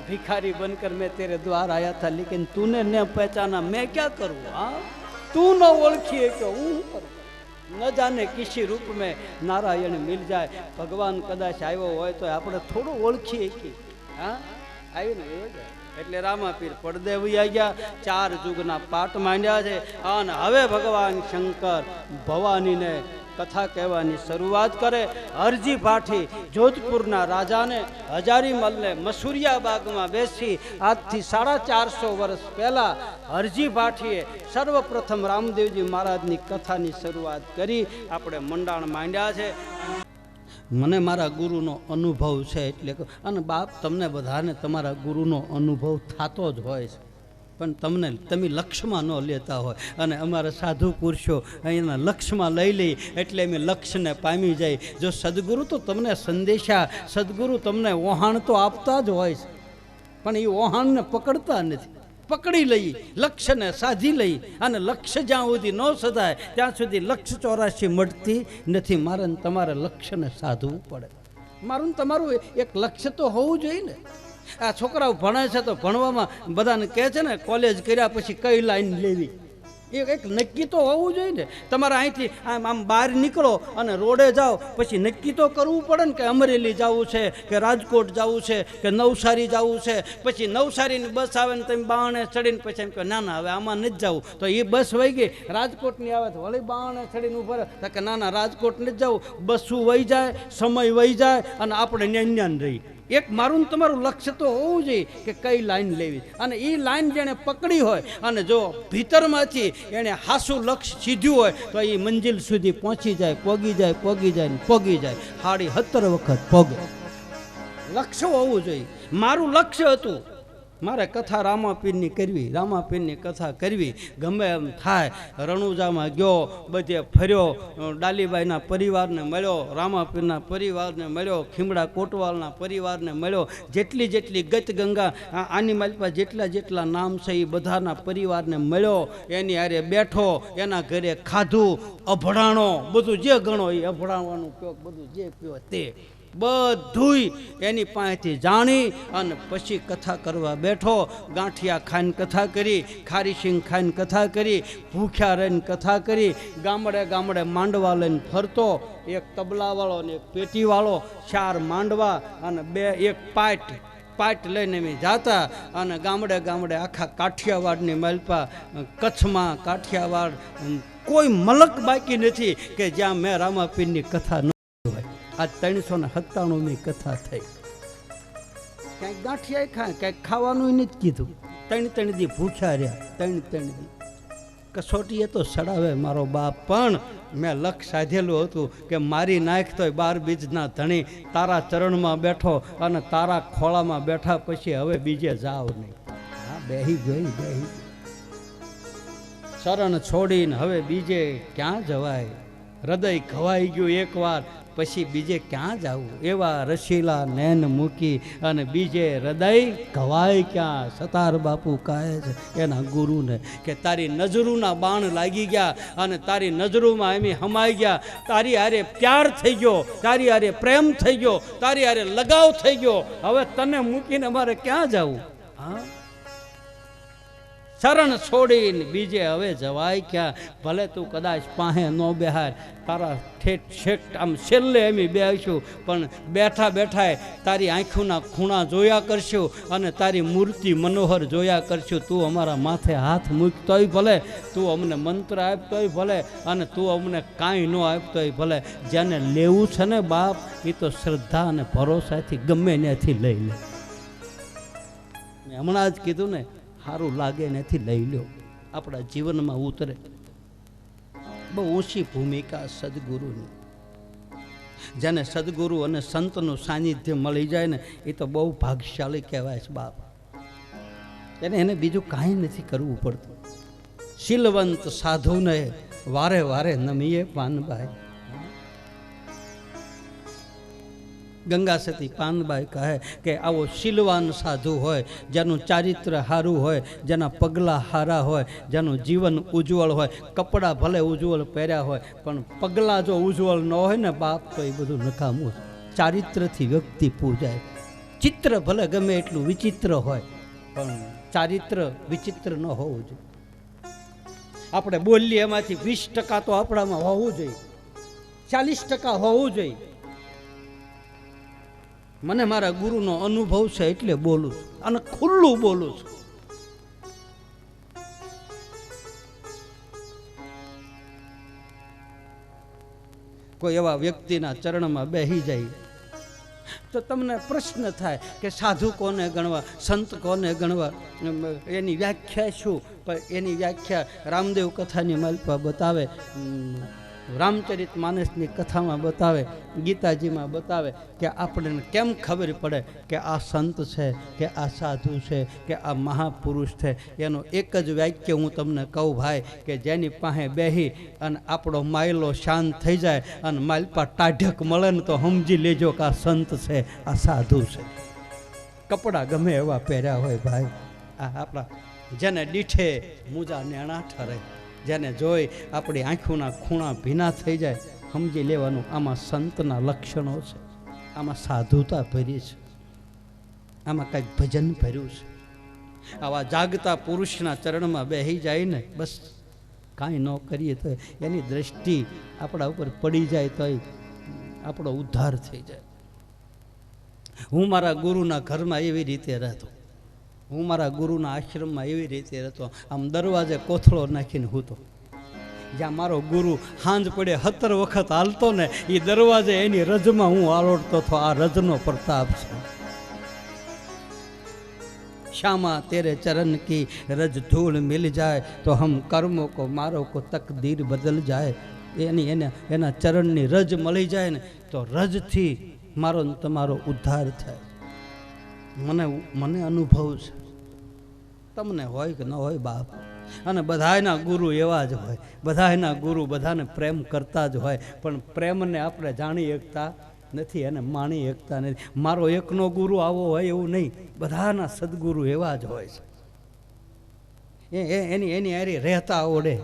भिखारी बनकर मैं तेरे द्वार आया था, लेकिन तूने न पहचाना, मैं क्या करूँ? हाँ, तू न ओळखी क्यों हूँ करूँ? न जाने किसी रूप में नारायण मिल जाए, भगवान कदाच आव्यो होय तो आपणे थोड़ो ओळखीए कि हाँ आव्यो ने એટલે રામાપીર પડદે વયા ગયા। 4 યુગના પાઠ માંડ્યા છે અને હવે ભગવાન શંકર ભવાનીને કથા કહેવાની શરૂઆત કરે। હરજી ભાઠી જોધપુરના રાજાને હજારીમલને મસૂરિયા બાગમાં બેસી આજથી 450 વર્ષ પહેલા હરજી ભાઠીએ સર્વપ્રથમ રામદેવજી મહારાજની કથાની શરૂઆત કરી। આપણે મંડાણ માંડ્યા છે। મને મારા ગુરુનો અનુભવ છે એટલે અને બાપ તમને બધાને તમારા ગુરુનો અનુભવ થતો જ હોય છે, પણ તમે લક્ષ્યમાં ન લેતા હોય અને અમારા સાધુ પુરુષો અહીંના લક્ષ્યમાં લઈ લઈ એટલે અમે લક્ષ્યને પામી જાય। જો સદગુરુ તો તમને સંદેશા, સદગુરુ તમને ઓહાણ તો આપતા જ હોય છે, પણ એ ઓહાણને પકડતા નથી। પકડી લઈ, લક્ષ્યને સાધી લઈ અને લક્ષ્ય જ્યાં સુધી ન સધાય ત્યાં સુધી લક્ષ્ય 84 મળતી નથી। મારે તમારે લક્ષ્યને સાધવું પડે। મારું તમારું એક લક્ષ્ય તો હોવું જોઈએ ને। આ છોકરાઓ ભણે છે તો ભણવામાં બધાને કહે છે ને કોલેજ કર્યા પછી કઈ લાઈન લેવી, એક નક્કી તો હોવું જોઈએ ને। તમારે અહીંથી આમ બહાર નીકળો અને રોડે જાઓ પછી નક્કી તો કરવું પડે ને કે અમરેલી જવું છે કે રાજકોટ જવું છે કે નવસારી જવું છે। પછી નવસારીની બસ આવે ને તમે બાણે ચડીને પછી એમ કે ના ના હવે આમાં નથી જવું, તો એ બસ વહી ગઈ। રાજકોટની આવે તો વળી બાણે ચડીને ઉભા રહે કે ના ના રાજકોટ નથી જવું, બસું વહી જાય, સમય વહી જાય અને આપણે ન્યાન રહી। એક મારું તમારું લક્ષ્ય તો હોવું જોઈએ કે કઈ લાઈન લેવી, અને એ લાઈન જેણે પકડી હોય અને જો ભીતરમાંથી એણે હાસું લક્ષ્ય સીધ્યું હોય તો એ મંજિલ સુધી પહોંચી જાય, પોગી જાય, પોગી જાય ને પોગી જાય। 17.5 વખત પોગે। લક્ષ્ય હોવું જોઈએ। મારું લક્ષ્ય હતું મારે કથા રામાપીરની કરવી, રામાપીરની કથા કરવી, ગમે એમ થાય। રણુજામાં ગયો, બધે ફર્યો, ડાલીબાઈના પરિવારને મળ્યો, રામાપીરના પરિવારને મળ્યો, ખીમડા કોટવાલના પરિવારને મળ્યો, જેટલી ગત ગંગા આની માલપા જેટલા નામ છે એ બધાના પરિવારને મળ્યો, એની હારે બેઠો, એના ઘરે ખાધું, અભડાણો, બધું જે ગણો એ અભડાણવાનું પીઓ, બધું જે પીઓ તે બધુંય એની પાસેથી જાણી અને પછી કથા કરવા બેઠો। ગાંઠિયા ખાઈને કથા કરી, ખારીસિંગ ખાઈને કથા કરી, ભૂખ્યા રહીને કથા કરી। ગામડે માંડવા લઈને ફરતો, એક તબલાવાળો ને એક પેટીવાળો, 4 માંડવા અને 1 પાટ લઈને અમે જાતા અને ગામડે આખા કાઠિયાવાડની માલપા, કચ્છમાં કાઠિયાવાડ કોઈ મલક બાકી નથી કે જ્યાં મેં રામાપીરની કથા ન હોય। આ 397મી કથા થઈ। ક્યાંક ગાંઠિયા ખાય, ક્યાંક ખાવાનું નથી કીધું। 3 દી ભૂખ્યા રહ્યા, 3 દી કસોટીએ તો સડાવે મારો બાપ, પણ મેં લક્ષ સાધેલું હતું કે મારી નાખ તોય 12 બીજના ધણી, તારા ચરણમાં બેઠો અને તારા ખોળામાં બેઠા પછી હવે બીજે જાવ નહીં। હા બેહી ગઈ, શરણ છોડીને હવે બીજે ક્યાં જવાય? હૃદય ઘવાઈ ગયું એકવાર, પછી બીજે ક્યાં જવું? એવા રસીલા નૈન મૂકી અને બીજે હૃદય ઘવાય ક્યાં? સતાર બાપુ કહે છે એના ગુરુને કે તારી નજરૂના બાણ લાગી ગયા અને તારી નજરૂમાં એમ હમાઈ ગયા, તારી હારે પ્યાર થઈ ગયો, તારી હારે પ્રેમ થઈ ગયો, તારી હારે લગાવ થઈ ગયો, હવે તને મૂકીને અમારે ક્યાં જવું? હા, શરણ છોડીને બીજે હવે જવાય ક્યાં? ભલે તું કદાચ પાસે ન બેહાર, તારા ઠેઠ છેક આમ છેલ્લે એમ બેસીશું, પણ બેઠા બેઠા તારી આંખોના ખૂણા જોયા કરશું અને તારી મૂર્તિ મનોહર જોયા કરશું. તું અમારા માથે હાથ મૂકતોય ભલે, તું અમને મંત્ર આપતોય ભલે, અને તું અમને કાંઈ ન આપતોય ભલે. જેને લેવું છે ને બાપ, એ તો શ્રદ્ધા અને ભરોસાથી ગમે ત્યાંથી લઈ લે. મેં હમણાં જ કીધું ને, સારું લાગે એનાથી લઈ લો, આપણા જીવનમાં ઉતરે. બહુ ઊંચી ભૂમિકા સદગુરુની. જેને સદગુરુ અને સંતનું સાનિધ્ય મળી જાય ને, એ તો બહુ ભાગ્યશાળી કહેવાય છે બાપ. એને બીજું કાંઈ નથી કરવું પડતું. શીલવંત સાધુને વારે વારે નમીએ પાનબાઈ. ગંગા સતી પાનબાઈ કહે કે આવો શીલવાન સાધુ હોય, જેનું ચારિત્ર સારું હોય, જેના પગલાં સારા હોય, જેનું જીવન ઉજ્જવળ હોય. કપડાં ભલે ઉજ્જવળ પહેર્યા હોય, પણ પગલાં જો ઉજ્જવળ ન હોય ને બાપ, તો એ બધું નકામું. ચારિત્રથી વ્યક્તિ પૂજાય. ચિત્ર ભલે ગમે એટલું વિચિત્ર હોય, પણ ચારિત્ર વિચિત્ર ન હોવું જોઈએ. આપણે બોલીએ એમાંથી 20% તો આપણામાં હોવું જોઈએ, 40% હોવું જોઈએ. મને મારા ગુરુનો અનુભવ છે એટલે બોલું છું, અને ખુલ્લું બોલું છું. કોઈ એવા વ્યક્તિના ચરણમાં બેસી જાય તો તમને પ્રશ્ન થાય કે સાધુ કોને ગણવા, સંત કોને ગણવા, એની વ્યાખ્યા શું? પણ એની વ્યાખ્યા રામદેવ કથાની માલપા બતાવે, રામચરિત માનસની કથામાં બતાવે, ગીતાજીમાં બતાવે કે આપણને કેમ ખબર પડે કે આ સંત છે, કે આ સાધુ છે, કે આ મહાપુરુષ છે. એનો એક જ વાક્ય હું તમને કહું ભાઈ, કે જેની પાસે બેહી અને આપણો માયલો શાંત થઈ જાય અને માલપા ટાઢક મળે ને, તો સમજી લેજો કે આ સંત છે, આ સાધુ છે. કપડાં ગમે એવા પહેર્યા હોય ભાઈ, આ આપણા જેને દીઠે મૂજા નેણા ઠરે, જેને જોઈ આપણી આંખોના ખૂણા ભીના થઈ જાય, સમજી લેવાનું આમાં સંતના લક્ષણો છે, આમાં સાધુતા ભરી છે, આમાં કંઈક ભજન ભર્યું છે. આવા જાગતા પુરુષના ચરણમાં બેસી જાય ને, બસ કાંઈ ન કરીએ તો એની દ્રષ્ટિ આપણા ઉપર પડી જાય તો આપણો ઉદ્ધાર થઈ જાય. હું મારા ગુરુના ઘરમાં એવી રીતે રહેતો, હું મારા ગુરુના આશ્રમમાં એવી રીતે રહેતો. આમ દરવાજે કોથળો નાખીને હૂતો. જ્યાં મારો ગુરુ હાંજ પડે 17 વખત હાલતો ને, એ દરવાજે એની રજમાં હું આલોડતો હતો. આ રજનો પ્રતાપ છે. श्यामा तेरे चरण की रज धूल मिल जाए तो हम कर्मों को मारो को तकदीर बदल जाए. एना चरणनी रज मળી જાય ને, તો રજથી મારો તમારો ઉદ્ધાર થાય. મને અનુભવ છે, તમને હોય કે ન હોય બાપ. અને બધાયના ગુરુ એવા જ હોય, બધાયના ગુરુ બધાને પ્રેમ કરતા જ હોય, પણ પ્રેમને આપણે જાણી શકતા નથી અને માણી શકતા નથી. મારો એકનો ગુરુ આવો હોય એવું નહીં, બધાના સદગુરુ એવા જ હોય છે. એની હારી રહેતા આવડે,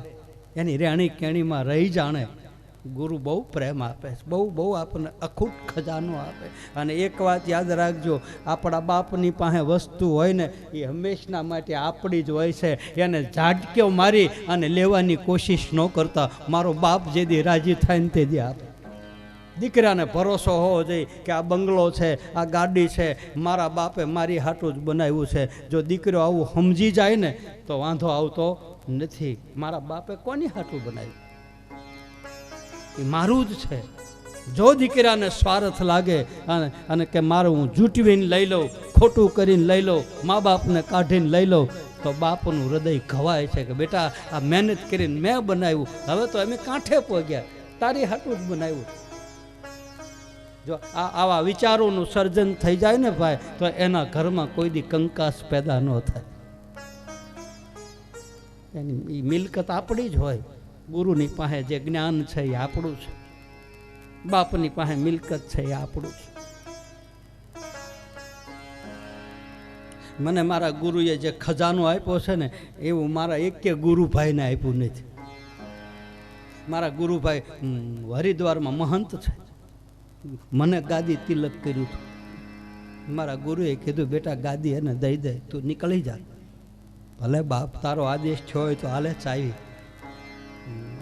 એની રહેણી કેણીમાં રહી જાણે. ગુરુ બહુ પ્રેમ આપે છે, બહુ આપણને અખૂટ ખજાનો આપે. અને એક વાત યાદ રાખજો, આપણા બાપની પાસે વસ્તુ હોય ને, એ હંમેશના માટે આપણી જ હોય છે. એને ઝાટક્યો મારી અને લેવાની કોશિશ ન કરતા. મારો બાપ જે દી રાજી થાય ને તે દી આપે. દીકરાને ભરોસો હોવો જોઈએ કે આ બંગલો છે, આ ગાડી છે, મારા બાપે મારી હાટું જ બનાવ્યું છે. જો દીકરો આવું સમજી જાય ને, તો વાંધો આવતો નથી. મારા બાપે કોની હાટું બનાવ્યું? એ મારું જ છે. જો દીકરાને સ્વાર્થ લાગે અને કે મારું હું જૂટવીને લઈ લઉં, ખોટું કરીને લઈ લઉં, મા બાપને કાઢીને લઈ લઉં, તો બાપનું હૃદય ઘવાય છે કે બેટા આ મહેનત કરીને મેં બનાવ્યું, હવે તો અમે કાંઠે પહોંચ્યા, તારી હાટું જ બનાવ્યું. જો આવા વિચારોનું સર્જન થઈ જાય ને ભાઈ, તો એના ઘરમાં કોઈ દી કંકાસ પેદા ન થાય. એની મિલકત આપણી જ હોય. ગુરુની પાસે જે જ્ઞાન છે એ આપણું છે, બાપની પાસે મિલકત છે એ આપણું છે. મને મારા ગુરુએ જે ખજાનો આપ્યો છે ને, એવું મારા એકે ગુરુભાઈને આપ્યું નથી. મારા ગુરુભાઈ હરિદ્વારમાં મહંત છે, મને ગાદી તિલક કર્યું હતું. મારા ગુરુએ કીધું બેટા ગાદી એને દઈ દે, તું નીકળી જા. ભલે બાપ તારો આદેશ થયો હોય તો હાલે ચાવી.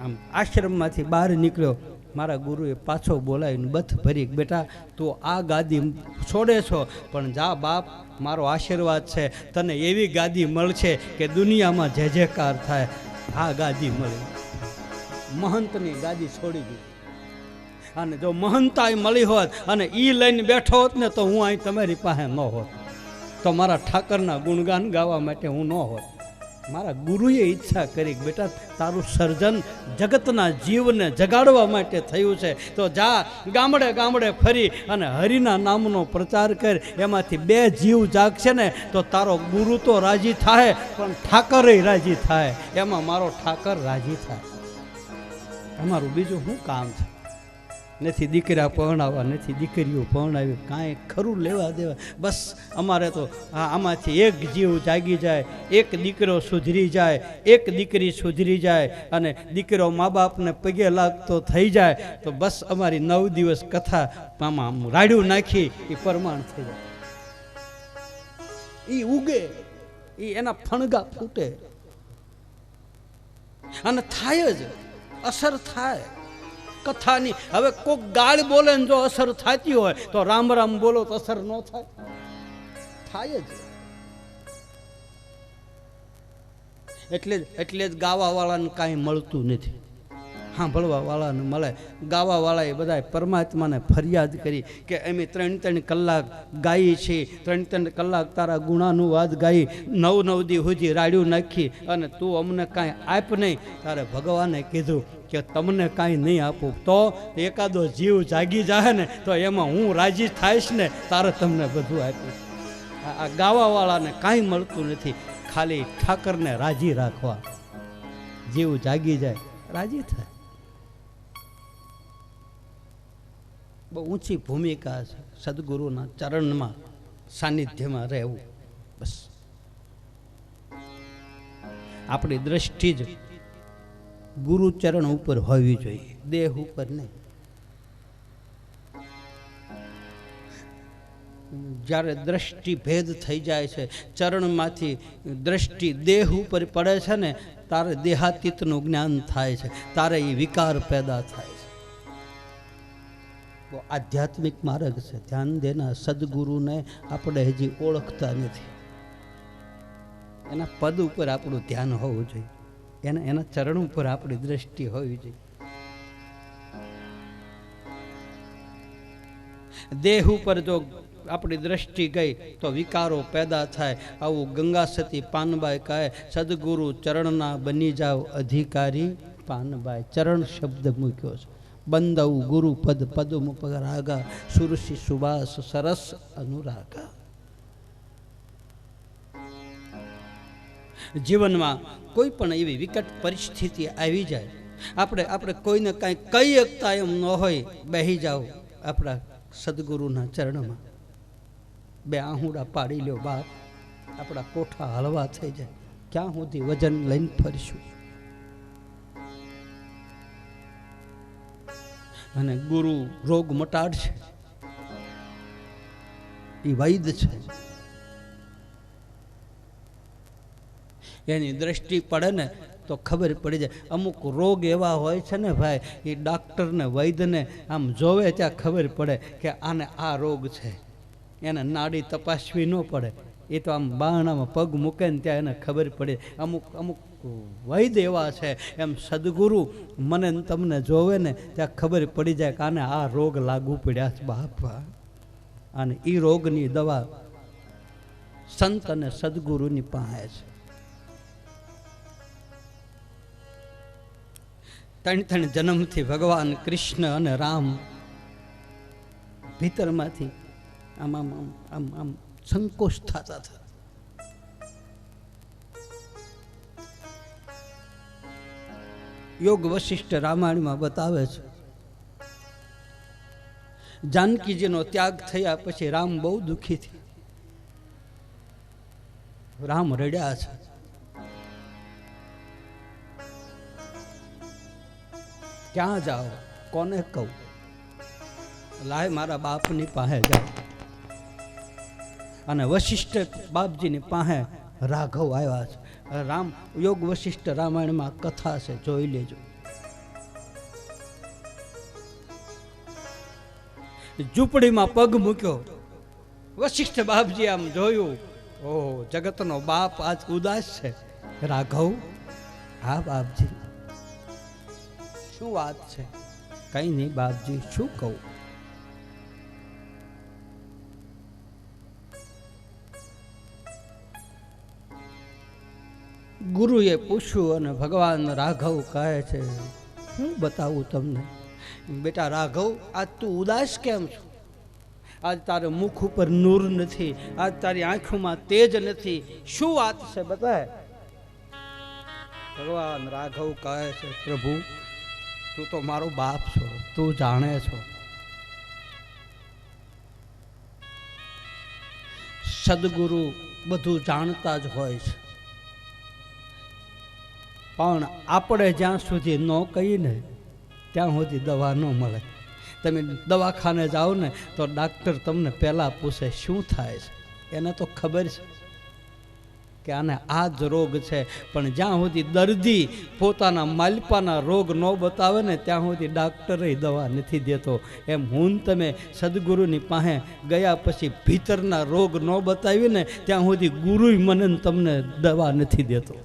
આમ આશ્રમમાંથી બહાર નીકળ્યો, મારા ગુરુએ પાછો બોલાવીને બથ ભરી, બેટા તું આ ગાદી છોડે છો પણ જા બાપ, મારો આશીર્વાદ છે, તને એવી ગાદી મળશે કે દુનિયામાં જે જેકાર થાય. આ ગાદી મળી, મહંતની ગાદી છોડી દીધી. અને જો મહંતાઈ મળી હોત અને એ લઈને બેઠો હોત ને તો હું અહીં તમારી પાસે ન હોત, તો મારા ઠાકરના ગુણગાન ગાવા માટે હું ન હોત. મારા ગુરુએ ઈચ્છા કરી બેટા તારું સર્જન જગતના જીવને જગાડવા માટે થયું છે, તો જા ગામડે ગામડે ફરી અને હરિના નામનો પ્રચાર કર. એમાંથી 2 જીવ જાગશે ને તો તારો ગુરુ તો રાજી થાય પણ ઠાકરે રાજી થાય. એમાં મારો ઠાકર રાજી થાય. અમારું બીજું શું કામ છે? નથી દીકરા પરણાવવા, નથી દીકરીઓ પરણાવી, કાંઈ ખરું લેવા દેવા. બસ અમારે તો આમાંથી એક જીવ જાગી જાય, એક દીકરો સુધરી જાય, એક દીકરી સુધરી જાય અને દીકરો મા બાપને પગે લાગતો થઈ જાય તો બસ અમારી 9 દિવસ કથા આમાં રાડ્યું નાખી એ પ્રમાણ થઈ જાય. એ ઉગે, એ એના ફણગા ફૂટે અને થાય જ, અસર થાય કથાની. હવે કોક ગાળ બોલે ને જો અસર થતી હોય તો રામ રામ બોલો તો અસર ન થાય? થાય જ. એટલે જ ગાવાવાળાને કાંઈ મળતું નથી, સાંભળવા વાળાને મળે. ગાવાવાળાએ બધા પરમાત્માને ફરિયાદ કરી કે અમે 3-3 કલાક ગાઈ છીએ, 3-3 કલાક તારા ગુણાનુવાદ ગાઈ, 9-9 દી સુધી રાડ્યું નાખી અને તું અમને કાંઈ આપ નહીં. તારે ભગવાને કીધું કે તમને કાંઈ નહીં આપું તો એકાદો જીવ જાગી જાય ને તો એમાં હું રાજી થાઈશ ને તારે તમને બધું આપ્યું. આ ગાવાવાળાને કાંઈ મળતું નથી, ખાલી ઠાકરને રાજી રાખવા. જીવ જાગી જાય, રાજી થાય. બહુ ઊંચી ભૂમિકા છે સદગુરુના ચરણમાં સાનિધ્યમાં રહેવું. બસ આપણી દ્રષ્ટિ જ ગુરુ ચરણ ઉપર હોવી જોઈએ, દેહ ઉપર નહીં. જ્યારે દ્રષ્ટિ ભેદ થઈ જાય છે, ચરણમાંથી દ્રષ્ટિ દેહ ઉપર પડે છે ને, તારે દેહાતીતનું જ્ઞાન થાય છે, તારે એ વિકાર પેદા થાય છે. આધ્યાત્મિક માર્ગ છે. ધ્યાન દેના સદગુરુને આપણે હજી ઓળખતા નથી. એના પદ ઉપર આપણું ધ્યાન હોવું જોઈએ, એના ચરણ ઉપર આપણી દ્રષ્ટિ હોવી જોઈએ. દેહ ઉપર જો આપણી દ્રષ્ટિ ગઈ તો વિકારો પેદા થાય. આવું ગંગા સતી પાનબાઈ કહે, સદગુરુ ચરણના બની જાવ અધિકારી પાનબાઈ. ચરણ શબ્દ મૂક્યો છે. બંદવ ગુરુ પદ પદુમ પગરાગા, સુરસી સુવાસ સરસ અનુરાગા. જીવનમાં કોઈ પણ એવી વિકટ પરિસ્થિતિ આવી જાય, આપણે કોઈને કાંઈ કહી શકતા એમ ન હોય, બેહી જાઓ આપણા સદગુરુના ચરણમાં, 2 આહુડા પાડી લ્યો બાપ, આપણા કોઠા હળવા થઈ જાય. ક્યાં સુધી વજન લઈને ફરશું? અને ગુરુ રોગ મટાડશે, એ વૈદ છે. એની દ્રષ્ટિ પડે ને તો ખબર પડી જાય. અમુક રોગ એવા હોય છે ને ભાઈ, એ ડાક્ટરને વૈદ્યને આમ જોવે ત્યાં ખબર પડે કે આને આ રોગ છે. એને નાડી તપાસવી ન પડે, એ તો આમ બારણામાં પગ મૂકે ને ત્યાં એને ખબર પડે. અમુક વૈદ એવા છે. એમ સદગુરુ મને તમને જોવે ને ત્યાં ખબર પડી જાય કે આને આ રોગ લાગુ પડ્યા છે બાપા. અને એ રોગની દવા સંત અને સદગુરુની પાસે છે. 3 જન્મથી ભગવાન કૃષ્ણ અને રામ ભીતરમાંથી આમ આમ આમ આમ સંકોચ થતા હતા. યોગ વશિષ્ઠ રામાયણમાં બતાવે છે, જાનકીજીનો ત્યાગ થયા પછી રામ બહુ દુઃખી થયા. રામ રડ્યા છે. ક્યાં જાઓ, કોને કહું? લાય મારા બાપની પાસે જાઓ. અને વશિષ્ઠ બાપજીની પાસે રાઘવ આવ્યા છે. રામ યોગ વશિષ્ઠ રામાયણમાં કથા છે, જોઈ લેજો. ઝૂંપડીમાં પગ મૂક્યો, વશિષ્ઠ બાપજી આમ જોયું, ઓહ જગતનો બાપ આજ ઉદાસ છે. રાઘવ, હા બાપજી શું વાત છે? કઈ નહીં બાપજી, શું કહું? ગુરુએ પૂછ્યું અને ભગવાન રાઘવ કહે છે, હું બતાવું તમને. બેટા રાઘવ, આજ તું ઉદાસ કેમ છો? આજ તારે મુખ ઉપર નૂર નથી, આજ તારી આંખોમાં તેજ નથી, શું વાત છે બતાય? ભગવાન રાઘવ કહે છે, પ્રભુ તું તો મારો બાપ છો, તું જાણે છો. સદગુરુ બધું જાણતા જ હોય છે, પણ આપણે જ્યાં સુધી ન કહીએ ને ત્યાં સુધી દવા ન મળે. તમે દવાખાને જાઓ ને તો ડાક્ટર તમને પહેલાં પૂછે શું થાય છે. એને તો ખબર છે કે આને આ જ રોગ છે, પણ જ્યાં સુધી દર્દી પોતાના માલપાના રોગ ન બતાવે ને ત્યાં સુધી ડાક્ટરે દવા નથી દેતો. એમ હું તમે સદગુરુની પાસે ગયા પછી ભીતરના રોગ ન બતાવી ને ત્યાં સુધી ગુરુ મને તમને દવા નથી દેતો.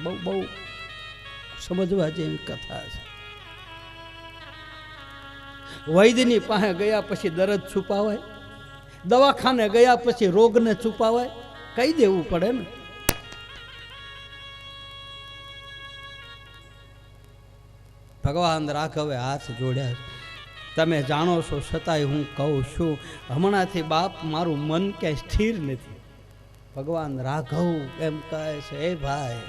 બહુ બહુ સમજવા જેવી કથા છે. વૈદ્યની પાસે ગયા પછી દર્દ છુપાવાય, દવાખાને ગયા પછી રોગને છુપાવાય, કહી દેવું પડે ને. ભગવાન રાઘવે હાથ જોડ્યા, તમે જાણો છો છતાંય હું કહું છું, હમણાંથી બાપ મારું મન ક્યાંય સ્થિર નથી. ભગવાન રાઘવ એમ કહે છે, એ ભાઈ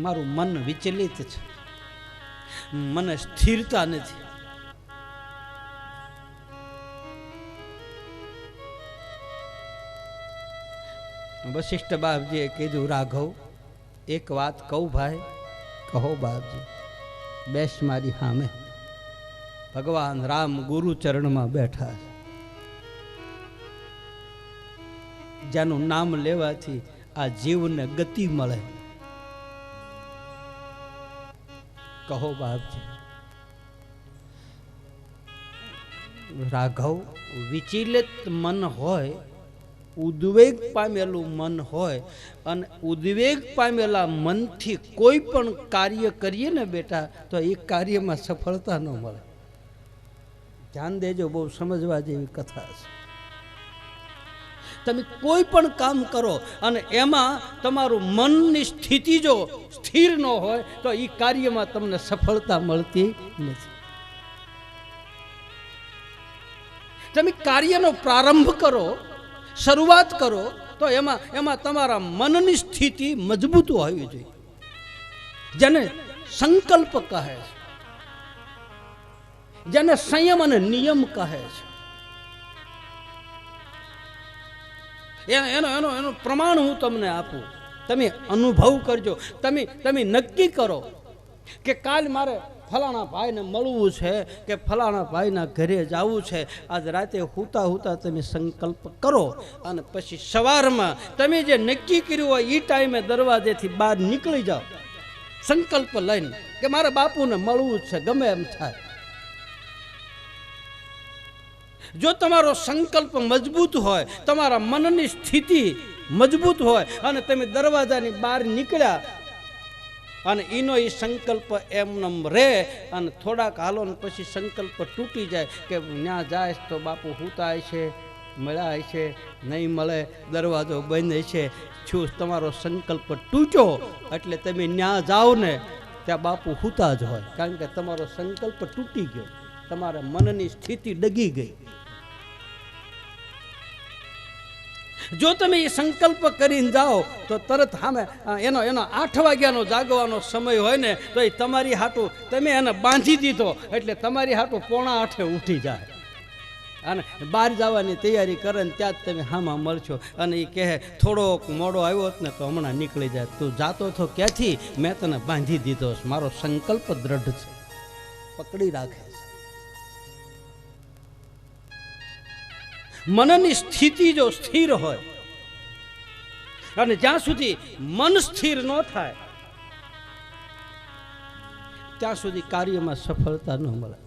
મારું મન વિચલિત છે, મને સ્થિરતા નથી. વશિષ્ઠ બાપજીએ કીધું, રાઘવ એક વાત કહું ભાઈ? કહો બાપજી. બેસ મારી સામે. ભગવાન રામ ગુરુ ચરણમાં બેઠા છે, જેનું નામ લેવાથી આ જીવને ગતિ મળે. કહો બાપજી. રાઘવ, વિચલિત મન હોય, ઉદ્વેગ પામેલું મન હોય, અને ઉદ્વેગ પામેલા મનથી કોઈ પણ કાર્ય કરીએ ને બેટા તો એ કાર્યમાં સફળતા ન મળે. ધ્યાન દેજો, બહુ સમજવા જેવી કથા છે. તમે કોઈ પણ કામ કરો અને એમાં તમારું મનની સ્થિતિ જો સ્થિર ન હોય તો એ કાર્યમાં તમને સફળતા મળતી નથી. તમે કાર્યનો પ્રારંભ કરો, શરૂઆત કરો તો એમાં તમારા મનની સ્થિતિ મજબૂત હોવી જોઈએ, જેને સંકલ્પ કહે છે, જેને સંયમ અને નિયમ કહે છે. એનો પ્રમાણ હું તમને આપું, તમે અનુભવ કરજો. તમે નક્કી કરો કે કાલ મારે ફલાણા ભાઈને મળવું છે કે ફલાણા ભાઈના ઘરે જવું છે. આજ રાતે હુતા હુતા તમે સંકલ્પ કરો અને પછી સવારમાં તમે જે નક્કી કર્યું હોય એ ટાઈમે દરવાજેથી બહાર નીકળી જાઓ સંકલ્પ લઈને કે મારા બાપુને મળવું છે, ગમે એમ થાય. જો તમારો સંકલ્પ મજબૂત હોય, તમારા મનની સ્થિતિ મજબૂત હોય અને તમે દરવાજાની બહાર નીકળ્યા અને એનો એ સંકલ્પ એમનેમ રહે અને થોડાક હાલો ને પછી સંકલ્પ તૂટી જાય કે ત્યાં જાય તો બાપુ હુતાય છે, મળ્યા છે, નહીં મળે, દરવાજો બંધ છે, શું તમારો સંકલ્પ તૂટ્યો એટલે તમે ત્યાં જાઓ ને ત્યાં બાપુ હુતા જ હોય, કારણ કે તમારો સંકલ્પ તૂટી ગયો, તમારા મનની સ્થિતિ ડગી ગઈ. જો તમે એ સંકલ્પ કરીને જાઓ તો તરત સામે એનો 8 વાગ્યાનો જાગવાનો સમય હોય ને તો એ તમારી હાટું તમે એને બાંધી દીધો એટલે તમારી હાટું 7:45 ઉઠી જાય અને બહાર જવાની તૈયારી કરે ને ત્યાં જ તમે હામાં મળશો અને એ કહે થોડોક મોડો આવ્યો ને તો હમણાં નીકળી જાય. તું જાતો તો ક્યાંથી? મેં તને બાંધી દીધો, મારો સંકલ્પ દ્રઢ છે, પકડી રાખે છે. મનની સ્થિતિ જો સ્થિર હોય અને જ્યાં સુધી મન સ્થિર ન થાય ત્યાં સુધી કાર્યમાં સફળતા ન મળે.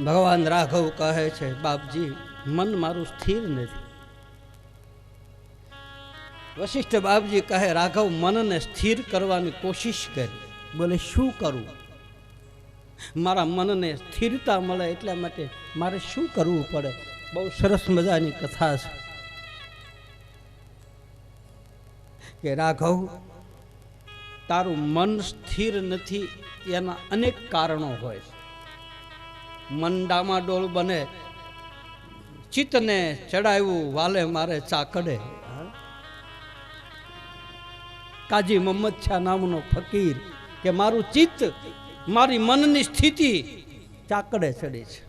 ભગવાન રાઘવ કહે છે, બાપજી મન મારું સ્થિર નથી. વશિષ્ઠ બાપજી કહે, રાઘવ મનને સ્થિર કરવાની કોશિશ કરી. બોલે શું કરું? મારા મનને સ્થિરતા મળે એટલા માટે મારે શું કરવું પડે? બહુ સરસ મજાની કથા છે કે રાઘવ તારું મન સ્થિર નથી એના અનેક કારણો હોય છે. મન ડામાડોળ બને, ચિત્તને ચડાવ્યું વાલે મારે ચાકડે. કાજી મોહમ્મદ શાહ નામનો ફકીર કે મારું ચિત્ત, મારી મનની સ્થિતિ ચાકડે ચડી છે.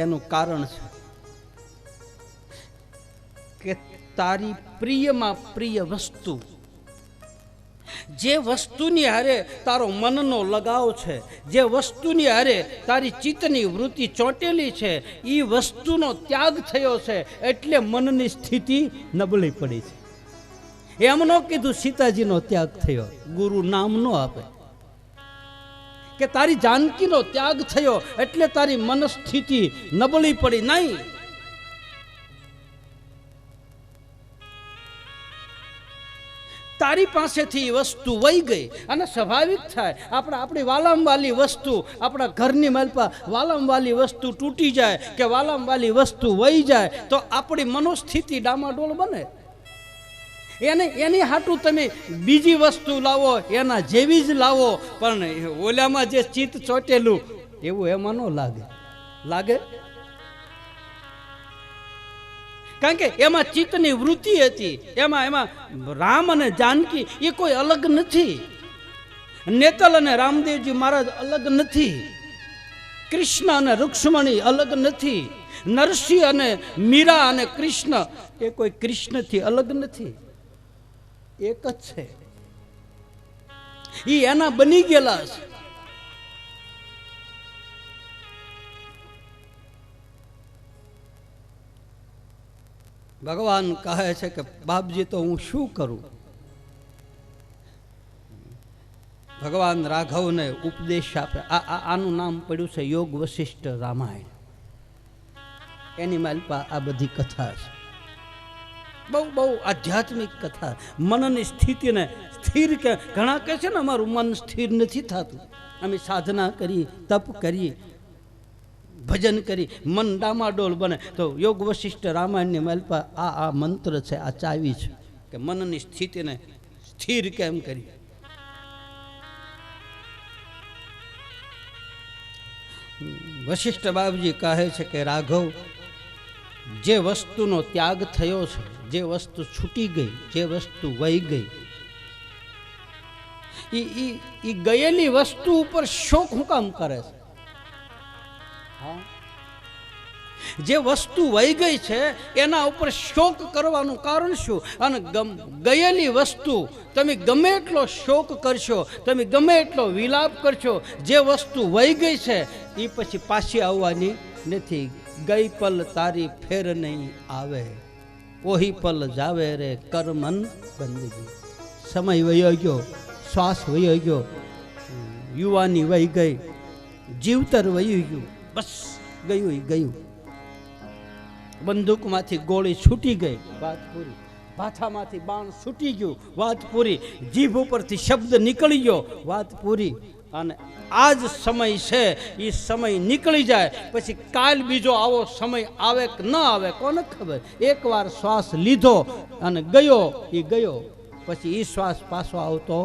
એનું કારણ છે કે તારી પ્રિયમાં પ્રિય વસ્તુ, જે વસ્તુની હારે તારો મનનો લગાવ છે, જે વસ્તુની હારે તારી ચિત્તની વૃત્તિ ચોંટેલી છે, એ વસ્તુનો ત્યાગ થયો છે એટલે મનની સ્થિતિ નબળી પડી છે. એમ ન કીધું સીતાજીનો ત્યાગ થયો, ગુરુ નામ ન આપે કે તારી જાનકીનો ત્યાગ થયો એટલે તારી મનસ્થિતિ નબળી પડી. નહીં, તારી પાસેથી વસ્તુ વહી ગઈ. અને સ્વાભાવિક થાય, આપણી વાલામવાલી વસ્તુ, આપણા ઘરની માલપા વાલામવાલી વસ્તુ તૂટી જાય કે વાલામવાલી વસ્તુ વહી જાય તો આપણી મનોસ્થિતિ ડામાડોળ બને. એની હાટું તમે બીજી વસ્તુ લાવો, એના જેવી જ લાવો, પણ ઓલામાં જે ચિત્ત ચોટેલું એવું એમાં ન લાગે. કારણ કે એમાં ચિત્તની વૃત્તિ હતી, એમાં રામ અને જાનકી એ કોઈ અલગ નથી. નેતલ અને રામદેવજી મહારાજ અલગ નથી. કૃષ્ણ અને રૂક્ષ્મણી અલગ નથી. નરસિંહ અને મીરા અને કૃષ્ણ એ કોઈ કૃષ્ણથી અલગ નથી, એક જ છે. એ એના બની ગયેલા છે. ભગવાન કહે છે કે બાપજી તો હું શું કરું? ભગવાન રાઘવને ઉપદેશ આપે. આનું નામ પડ્યું છે યોગ વશિષ્ઠ રામાયણ. એની માલપા આ બધી કથા છે. બહુ આધ્યાત્મિક કથા. મનની સ્થિતિને સ્થિર કે ઘણા કહે છે ને અમારું મન સ્થિર નથી થતું, અમે સાધના કરી, તપ કરી, ભજન કરી, મન ડામાડોળ બને. તો યોગ વશિષ્ઠ રામાયણની માલપા આ મંત્ર છે, આ ચાવી છે કે મનની સ્થિતિને સ્થિર કેમ કરી. વશિષ્ઠ બાપજી કહે છે કે રાઘવ, જે વસ્તુનો ત્યાગ થયો છે, જે વસ્તુ છૂટી ગઈ, જે વસ્તુ વહી ગઈ, એ ગયેલી વસ્તુ ઉપર શોક હું કામ કરે છે? જે વસ્તુ વહી ગઈ છે એના ઉપર શોક કરવાનું કારણ શું? અને ગયેલી વસ્તુ તમે ગમે એટલો શોક કરશો, તમે ગમે એટલો વિલાપ કરશો, જે વસ્તુ વહી ગઈ છે એ પછી પાછી આવવાની નથી. ગઈ પલ તારી ફેર નહીં આવે, ઓહી પલ જાવે રે કર મન બંદગી. સમય વયો ગયો, શ્વાસ વયો ગયો, યુવાની વહી ગઈ, જીવતર વહી ગયું, બસ ગયું. બંદૂકમાંથી ગોળી છૂટી ગઈ, વાત પૂરી. ભાથામાંથી બાણ છૂટી ગયું, વાત પૂરી. જીભ ઉપરથી શબ્દ નીકળી ગયો, વાત પૂરી. અને આ જ સમય છે, એ સમય નીકળી જાય પછી કાલ બીજો આવો સમય આવે કે ન આવે કોને ખબર. એકવાર શ્વાસ લીધો અને ગયો, એ ગયો, પછી એ શ્વાસ પાછો આવતો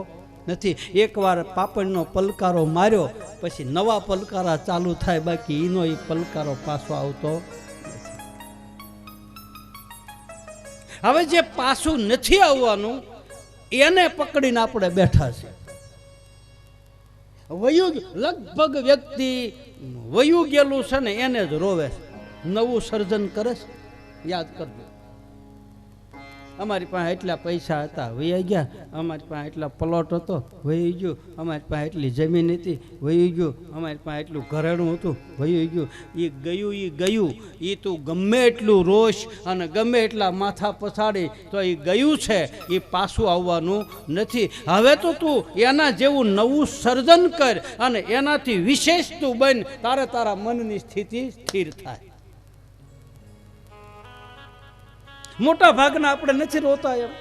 નથી. એકવાર પાપડનો પલકારો માર્યો પછી નવા પલકારા ચાલુ થાય, બાકી એનો એ પલકારો પાછો આવતો નથી. હવે જે પાછું નથી આવવાનું એને પકડીને આપણે બેઠા છે. વયું લગભગ વ્યક્તિ વયું ગયેલું છે ને એને જ રોવે છે, નવું સર્જન કરે છે. યાદ કરજો, અમારી પાસે એટલા પૈસા હતા વહી ગયા, અમારી પાસે એટલા પ્લોટ હતો વહી ગયું, અમારી પાસે એટલી જમીન હતી વહી ગયું, અમારી પાસે એટલું ઘરેણું હતું વહી ગયું. એ ગયું એ તું ગમે એટલું રોષ અને ગમે એટલા માથા પછાડી તો એ ગયું છે, એ પાછું આવવાનું નથી. હવે તો તું એના જેવું નવું સર્જન કર અને એનાથી વિશેષ તું બન, તારે તારા મનની સ્થિતિ સ્થિર થાય. મોટા ભાગના આપણે નથી રોતા એમ,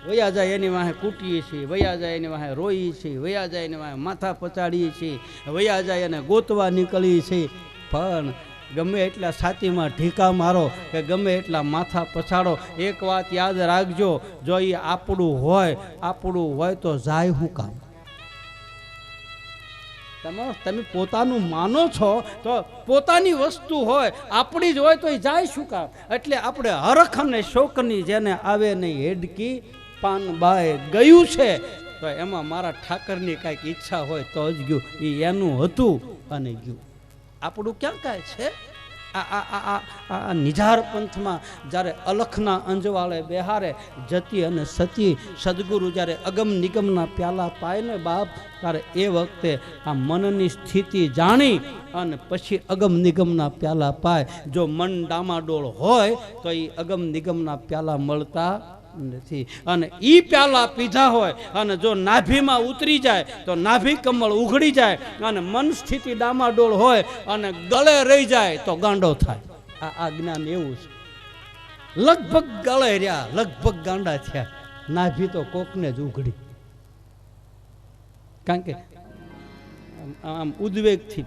વયા જાય એની વાહે કૂટીએ છીએ, વયા જાય એની વાહે રોઈએ છીએ, વયા જાય એની વાહે માથા પચાડીએ છીએ, વયા જાય એને ગોતવા નીકળીએ છીએ. પણ ગમે એટલા છાતીમાં ઢીકા મારો કે ગમે એટલા માથા પછાડો, એક વાત યાદ રાખજો, જો એ આપણું હોય તો જાય શું કામ? તમે પોતાનું માનો છો તો પોતાની વસ્તુ હોય, આપણી જ હોય તો એ જાય શું કામ? એટલે આપણે હરખ અને શોકની જેને આવે નહીં હેડકી પાન બાય ગયું છે, તો એમાં મારા ઠાકરની કાંઈક ઈચ્છા હોય તો જ ગયું. એ એનું હતું અને ગયું, આપણું ક્યાં કાંઈ છે? આ નિઝાર પંથમાં જ્યારે અલખના અંજવાળે બેહારે જતી અને સતી સદગુરુ જ્યારે અગમ નિગમના પ્યાલા પાય ને બાપ, ત્યારે એ વખતે આ મનની સ્થિતિ જાણી અને પછી અગમ નિગમના પ્યાલા પાય. જો મન ડામાડોળ હોય તો એ અગમ નિગમના પ્યાલા મળતા નથી. અને ઈ પ્યાલા પીધા હોય અને જો નાભીમાં ઉતરી જાય તો નાભી કમળ ઉઘડી જાય, અને મન સ્થિતિ ડામાડોળ હોય અને ગળે રહી જાય તો ગાંડો થાય. આ જ્ઞાન એવું છે. લગભગ ગળે રહ્યા, લગભગ ગાંડા થયા, નાભી તો કોકને જ ઉઘડી. કારણ કે આમ ઉદ્વેગથી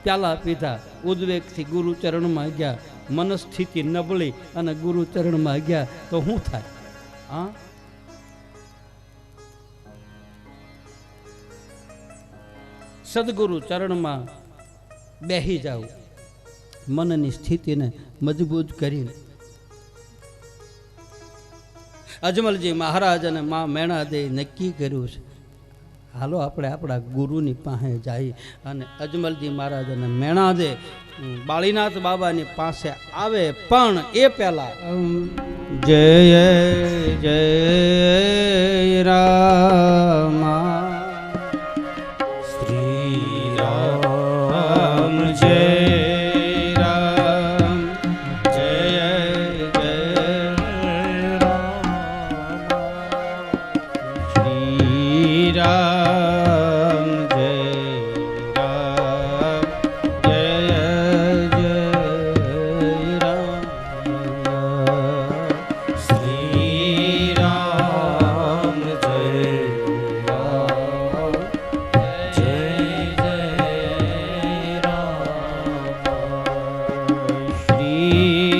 પ્યાલા પીધા, ઉદ્વેગથી ગુરુચરણમાં ગયા, મનસ્થિતિ નબળી અને ગુરુચરણમાં ગયા તો શું થાય? હા, સદગુરુ ચરણમાં બેહી જાવ, મનની સ્થિતિને મજબૂત કરીને. અજમલજી મહારાજ અને મા મેણાદે નક્કી કર્યું છે, હાલો આપણે આપણા ગુરુની પાસે જઈએ. અને અજમલજી મહારાજ અને મેણાદે બાળીનાથ બાબાની પાસે આવે, પણ એ પહેલા જય જય રામ શ્રી રામ, જય રામ, જય જય રામ, શ્રી રામ, જય રામ, જય જય રામ, શ્રી રામ, જય રામ, જય જય રામ, શ્રી રામ, જય રામ,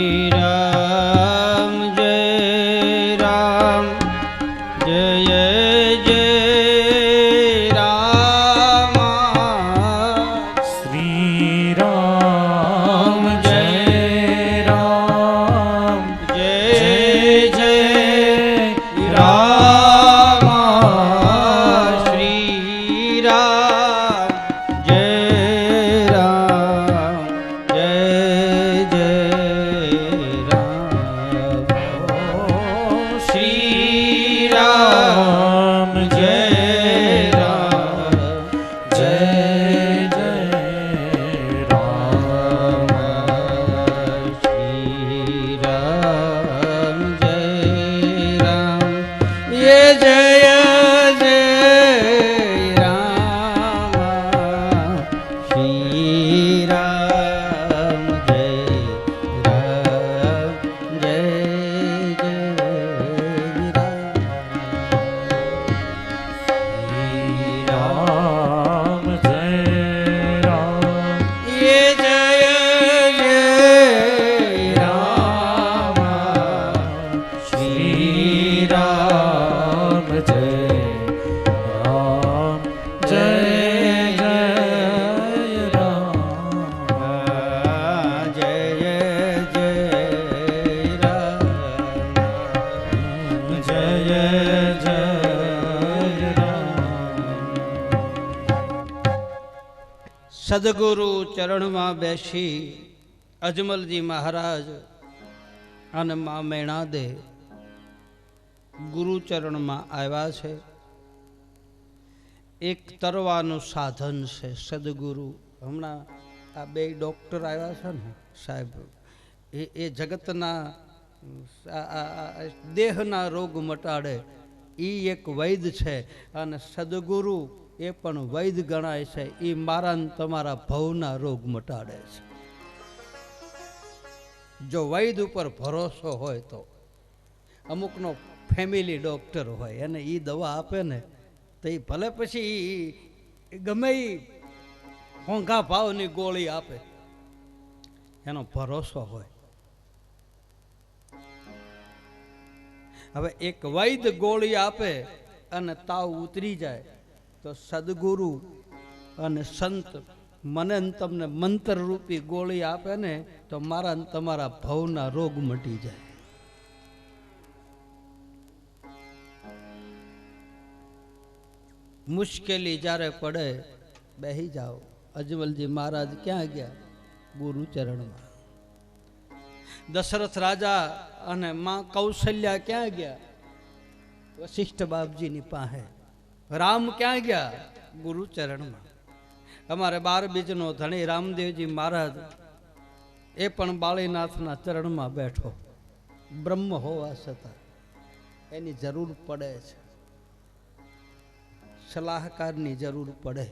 જય જય રામ, શ્રી રામ, જય રામ, જય જય રામ, શ્રી રામ, જય રામ, જય જય રામ, શ્રી રામ, જય રામ, જય જય રામ, શ્રી રામ, જય રામ, ये जय जय राम, श्री राम, जय राम, जय जय राम, श्री राम, जय राम, ये जय जय राम, श्री राम, जय राम, जय जय राम, जय जय राम, जय जय राम. સદગુરુ ચરણમાં બેસી અજમલજી મહારાજ અને મા મેણાદે ગુરુચરણમાં આવ્યા છે. એક તરવાનું સાધન છે સદગુરુ. હમણાં આ બે ડૉક્ટર આવ્યા છે ને સાહેબ, એ જગતના દેહના રોગ મટાડે એ એક વૈદ છે. અને સદગુરુ એ પણ વૈદ ગણાય છે. એ મારા ને તમારા ભવના રોગ મટાડે છે. જો વૈદ ઉપર ભરોસો હોય તો. અમુકનો ફેમિલી ડૉક્ટર હોય અને એ દવા આપે ને તો એ ભલે પછી ગમે એ મોંઘા ભાવની ગોળી આપે, એનો ભરોસો હોય. હવે એક વૈદ ગોળી આપે અને તાવ ઉતરી જાય, તો સદગુરુ અને સંત મને તમને મંત્ર રૂપી ગોળી આપે ને તો મારા ને તમારા ભવના રોગ મટી જાય. મુશ્કેલી જ્યારે પડે બેહી જાઓ. અજમલજી મહારાજ ક્યાં ગયા? ગુરુચરણમાં. દશરથ રાજા અને માં કૌશલ્યા ક્યાં ગયા? વશિષ્ઠ બાપજીની પાસે. રામ ક્યાં ગયા? ગુરુચરણમાં. અમારે 12 બીજનો ધણી રામદેવજી મહારાજ એ પણ બાળીનાથના ચરણમાં બેઠો. બ્રહ્મ હોવા છતાં એની જરૂર પડે છે, સલાહકારની જરૂર પડે.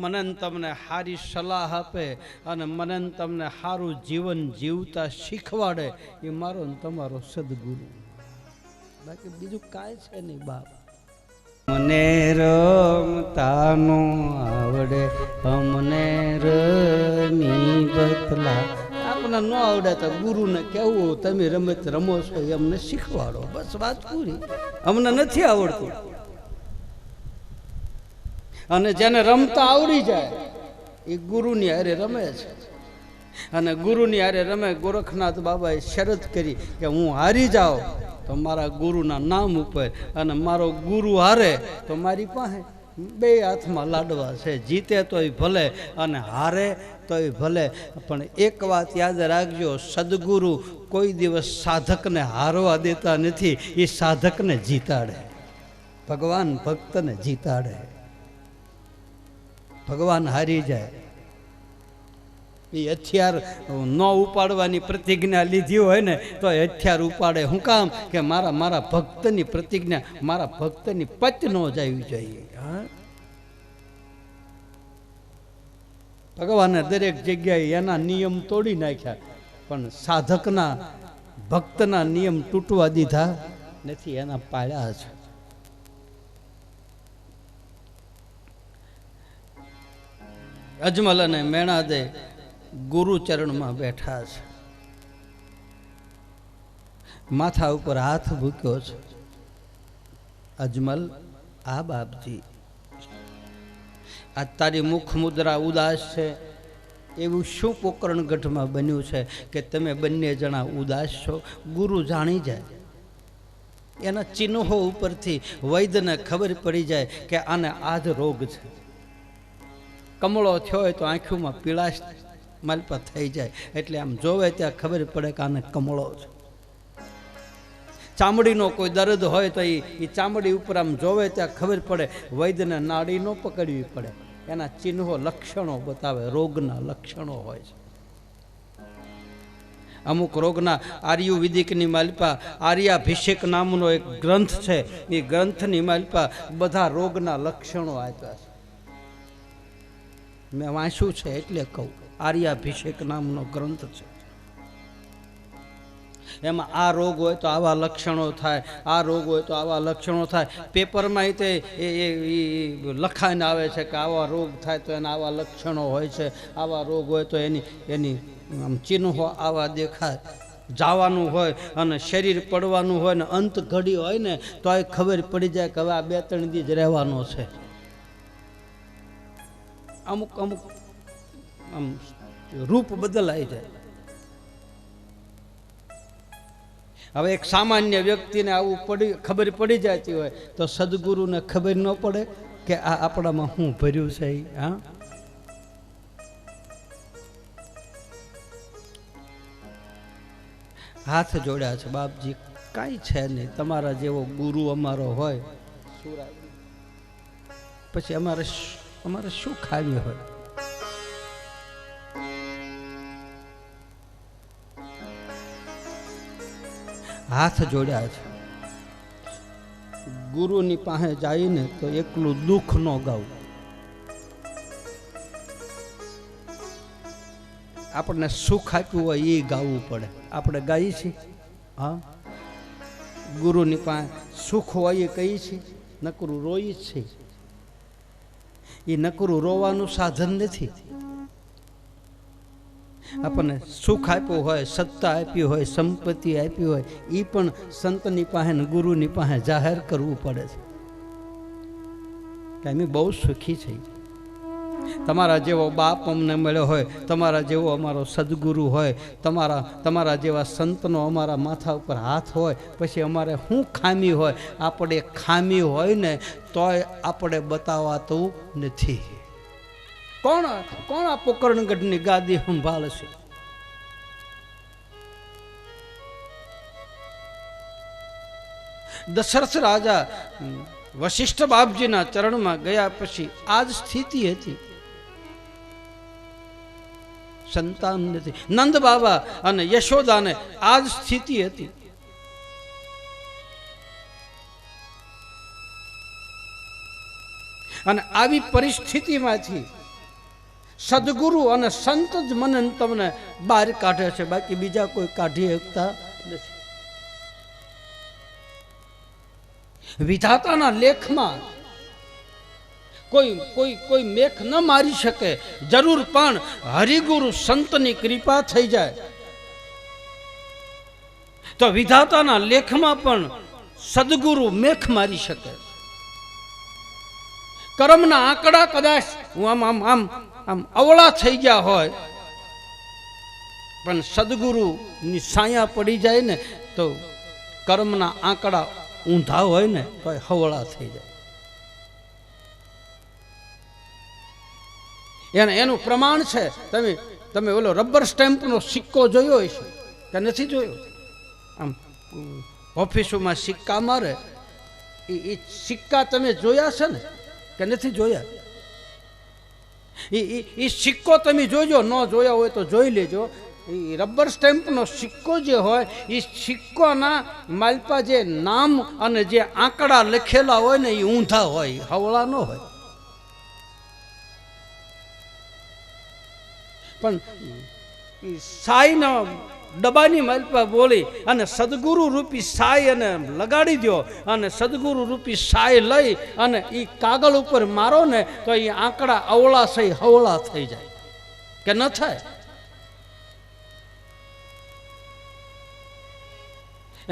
મને તમને સારી સલાહ આપે અને મને તમને સારું જીવન જીવતા શીખવાડે એ મારો ને તમારો સદગુરુ. બાકી બીજું કાંઈ છે નહીં બાપ. મને રમતાનો આવડે અમને રમી બતલા. આપણને ન આવડે તો ગુરુને કહેવું તમે રમત રમો છો અમને શીખવાડો, બસ વાત પૂરી. અમને નથી આવડતું. અને જેને રમતા આવડી જાય એ ગુરુની હારે રમે છે. અને ગુરુની હારે રમે. ગોરખનાથ બાબાએ શરત કરી કે હું હારી જાઉં તો મારા ગુરુના નામ ઉપર, અને મારો ગુરુ હારે તો મારી પાસે. બે હાથમાં લાડવા છે. જીતે તોય ભલે અને હારે તોય ભલે. પણ એક વાત યાદ રાખજો, સદગુરુ કોઈ દિવસ સાધકને હારવા દેતા નથી, એ સાધકને જીતાડે. ભગવાન ભક્તને જીતાડે. ભગવાન હારી જાય. એ હથિયાર ન ઉપાડવાની પ્રતિજ્ઞા લીધી હોય ને તો હથિયાર ઉપાડે. શું કામ? કે મારા ભક્તની પ્રતિજ્ઞા, મારા ભક્તની પચ ન જવી જોઈએ. ભગવાને દરેક જગ્યાએ એના નિયમ તોડી નાખ્યા, પણ સાધકના ભક્તના નિયમ તૂટવા દીધા નથી, એના પાળ્યા છે. અજમલ અને મેણાદે ગુરુચરણમાં બેઠા છે. માથા ઉપર હાથ મૂક્યો છે. અજમલ, આ બાપજી, આ તારી મુખ મુદ્રા ઉદાસ છે. એવું શું પોકરણગઢમાં બન્યું છે કે તમે બંને જણા ઉદાસ છો? ગુરુ જાણી જાય. એના ચિહ્નો ઉપરથી વૈદ્યને ખબર પડી જાય કે આને આ જ રોગ છે. કમળો થયો હોય તો આંખોમાં પીળાશ માલપા થઈ જાય, એટલે આમ જોવે ત્યાં ખબર પડે કે આને કમળો છે. ચામડીનો કોઈ દર્દ હોય તો એ ચામડી ઉપર આમ જોવે ત્યાં ખબર પડે. વૈદ્યને નાડી ન પકડવી પડે. એના ચિહ્નો લક્ષણો બતાવે, રોગના લક્ષણો હોય છે. અમુક રોગના આયુર્વેદિકની માલિપા આર્યાભિષેક નામનો એક ગ્રંથ છે. એ ગ્રંથની માલિપા બધા રોગના લક્ષણો આપ્યા છે. મેં વાંચ્યું છે એટલે કહું. આર્યાભિષેક નામનો ગ્રંથ છે. એમાં આ રોગ હોય તો આવા લક્ષણો થાય, આ રોગ હોય તો આવા લક્ષણો થાય. પેપરમાં તે લખાઈને આવે છે કે આવા રોગ થાય તો એના આવા લક્ષણો હોય છે, આવા રોગ હોય તો એની આમ ચિહ્નો આવા દેખાય. જવાનું હોય અને શરીર પડવાનું હોય ને અંત ઘડી હોય ને તો એ ખબર પડી જાય કે હવે આ 2-3 દી જ રહેવાનો છે. અમુક આમ રૂપ બદલાઈ જાય. હવે એક સામાન્ય વ્યક્તિને આવું ખબર પડી જતી હોય તો સદગુરુને ખબર ન પડે કે આ આપણામાં શું ભર્યું છે. હા, હાથ જોડ્યા છે બાપજી, કાંઈ છે નહીં, તમારા જેવો ગુરુ અમારો હોય પછી અમારે શું ખાવી હોય? હાથ જોડ્યા છે. ગુરુની પાસે જઈને તો એકલું દુઃખ ન ગાવું. આપણને સુખ આપ્યું હોય એ ગાવું પડે. આપણે ગાઈએ છીએ? હા. ગુરુની પાસે સુખ હોય એ કહીએ છીએ? નકરું રોઈ જ છે. એ નકરું રોવાનું સાધન નથી. આપણને સુખ આપ્યું હોય, સત્તા આપી હોય, સંપત્તિ આપી હોય, એ પણ સંતની પાસે ને ગુરુની પાસે જાહેર કરવું પડે છે કે અમે બહુ સુખી છીએ. તમારા જેવો બાપ અમને મળ્યો હોય, તમારા જેવો અમારો સદગુરુ હોય, તમારા જેવા સંતનો અમારા માથા ઉપર હાથ હોય, પછી અમારે શું ખામી હોય? આપણે ખામી હોય ને તોય આપણે બતાવાતું નથી. કોણ આ પોકરણગઢની ગાદી સંભાળશે? દશરથ રાજા વશિષ્ઠ બાપજીના ચરણમાં ગયા પછી આ જ સ્થિતિ હતી. સંતાન નથી. નંદ બાબા અને યશોદાને આ જ સ્થિતિ હતી. અને આવી પરિસ્થિતિમાંથી સદગુરુ અને સંત જ મને તમને બહાર કાઢે છે, બાકી બીજા કોઈ કાઢી શકતા નથી. વિધાતાના લેખમાં કોઈ મેખ ન મારી શકે. જરૂર પણ હરિગુરુ સંતની કૃપા થઈ જાય તો વિધાતાના લેખમાં પણ સદગુરુ મેખ મારી શકે. કર્મના આંકડા કદાચ આમ અવળા થઈ ગયા હોય, પણ સદગુરુની સાયા પડી જાય ને તો કર્મના આંકડા ઊંધા હોય ને તો હવળા થઈ જાય. એનું પ્રમાણ છે. તમે ઓલો રબર સ્ટેમ્પનો સિક્કો જોયો હશે કે નથી જોયો? આમ ઓફિસોમાં સિક્કા મારે એ સિક્કા તમે જોયા છે ને કે નથી જોયા? એ સિક્કો તમે જોજો, ન જોયા હોય તો જોઈ લેજો. એ રબર સ્ટેમ્પનો સિક્કો જે હોય એ સિક્કાના માલપા જે નામ અને જે આંકડા લખેલા હોય ને એ ઊંધા હોય, હવળા ન હોય. પણ સાઈના ડબ્બાની માલપા બોલી અને સદગુરુ રૂપી સાઈ અને લગાડી દો અને સદગુરુ રૂપી સાઈ લઈ અને એ કાગળ ઉપર મારો ને તો એ આંકડા અવળા સહી હવળા થઈ જાય કે ન થાય?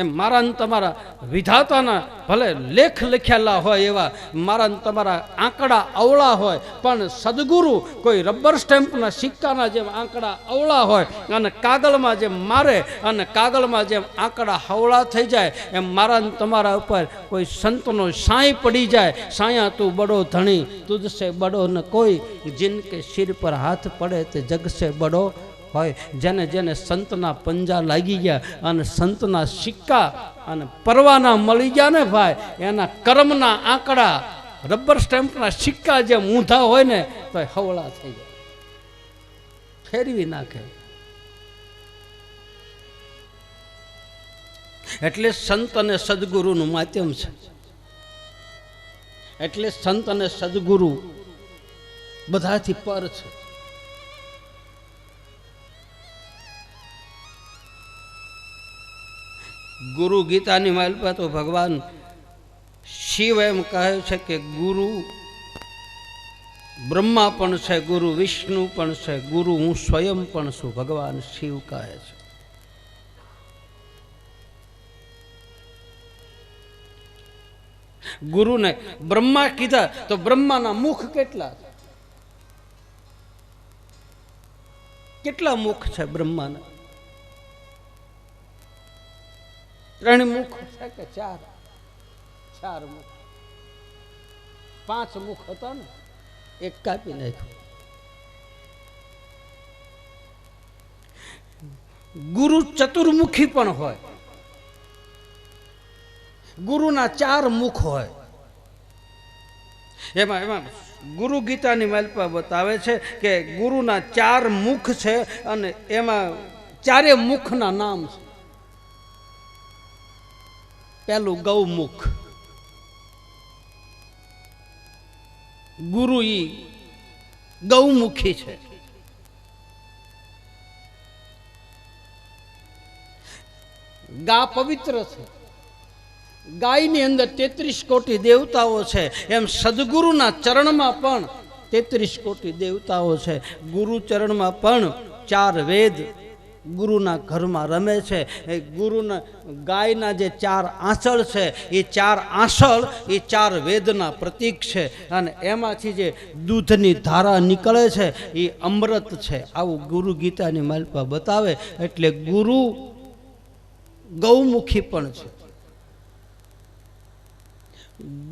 એમ મારા ને તમારા વિધાતાના ભલે લેખ લખ્યા હોય એવા મારા ને તમારા આંકડા અવળા હોય, પણ સદગુરુ કોઈ રબર સ્ટેમ્પના સિક્કાના જેમ આંકડા અવળા હોય અને કાગળમાં જેમ મારે અને કાગળમાં જેમ આંકડા હવળા થઈ જાય, એમ મારા ને તમારા ઉપર કોઈ સંતનો સાંઈ પડી જાય. સાયા તું બડો ધણી, તુજસે બડો ન કોઈ, જિનકે સિર પર હાથ પડે તે જગ સે બડો હોય. જેને જેને સંતના પંજા લાગી ગયા અને સંતના સિક્કા અને પરવાના મળી ગયા ને ભાઈ, એના કર્મના આંકડા રબર સ્ટેમ્પના સિક્કા જે ઊંધા હોય ને તો હવળા થઈ જાય, ફેરવી નાખે. એટલે સંત અને સદગુરુનું માધ્યમ છે. એટલે સંત અને સદગુરુ બધાથી પર છે. ગુરુ ગીતાની માલપા તો ભગવાન શિવ એમ કહે છે કે ગુરુ બ્રહ્મા પણ છે, ગુરુ વિષ્ણુ પણ છે, ગુરુ હું સ્વયં પણ છું, ભગવાન શિવ કહે છે. ગુરુને બ્રહ્મા કીધા તો બ્રહ્માના મુખ કેટલા મુખ છે બ્રહ્માના? 3 મુખ છે કે 4? 4 મુખ. 5 મુખ હતા ને, એક કાપી નાખ્યું. ગુરુ ચતુર્મુખી પણ હોય, ગુરુના 4 મુખ હોય. એમાં ગુરુ ગીતાની માલિકા બતાવે છે કે ગુરુના 4 મુખ છે અને એમાં 4 મુખના નામ છે. પહેલું ગૌમુખ. ગુરુ ઈ ગૌમુખી છે. ગા પવિત્ર છે. ગાયની અંદર 33 કોટી દેવતાઓ છે. એમ સદગુરુના ચરણમાં પણ 33 કોટી દેવતાઓ છે. ગુરુ ચરણમાં પણ 4 વેદ ગુરુના ઘરમાં રમે છે. એ ગુરુના ગાયના જે 4 આંચળ છે એ 4 આંચળ એ 4 વેદના પ્રતીક છે. અને એમાંથી જે દૂધની ધારા નીકળે છે એ અમૃત છે. આવું ગુરુ ગીતાની માલિકા બતાવે. એટલે ગુરુ ગૌમુખી પણ છે,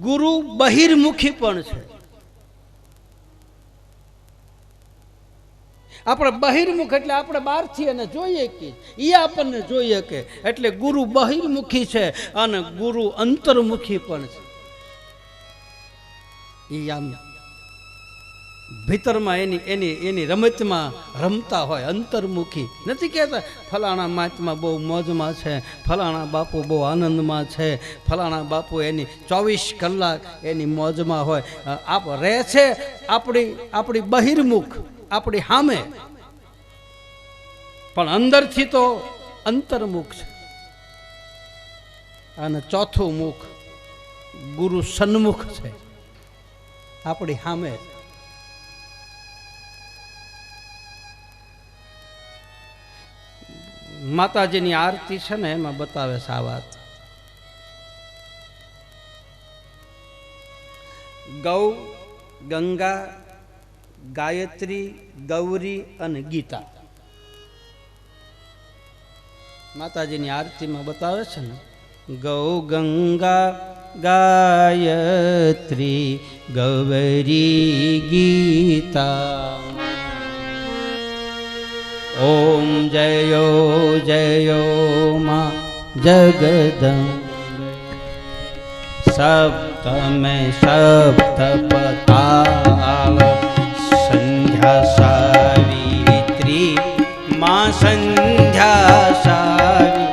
ગુરુ બહિર્મુખી પણ છે. આપણે બહિર્મુખ એટલે આપણે બહારથી એને જોઈએ કે એ આપણને જોઈએ કે, એટલે ગુરુ બહિર્મુખી છે અને ગુરુ અંતર્મુખી પણ છે. એ આમ ભીતરમાં એની રમતમાં રમતા હોય. અંતર્મુખી નથી કહેતા ફલાણા માચમાં બહુ મોજમાં છે, ફલાણા બાપુ બહુ આનંદમાં છે, ફલાણા બાપુ એની 24 કલાક એની મોજમાં હોય. આપ રહે છે આપણી બહિર્મુખ, આપણી સામે, પણ અંદરથી તો અંતર્મુખ છે. અને ચોથું મુખ ગુરુ સન્મુખ છે, આપણી સામે. માતાજીની આરતી છે ને એમાં બતાવે છે આ વાત. ગૌ, ગંગા, ગાયત્રી, ગૌરી અને ગીતા માતાજીની આરતીમાં બતાવે છે ને. ગૌ, ગંગા, ગાયત્રી, ગૌરી, ગીતા. ઓમ જયો જયો માં જગદંબે, સપ્તમે સપ્તપતાલ, સંધ્યા સાવિત્રી માં સંધ્યા સાવી.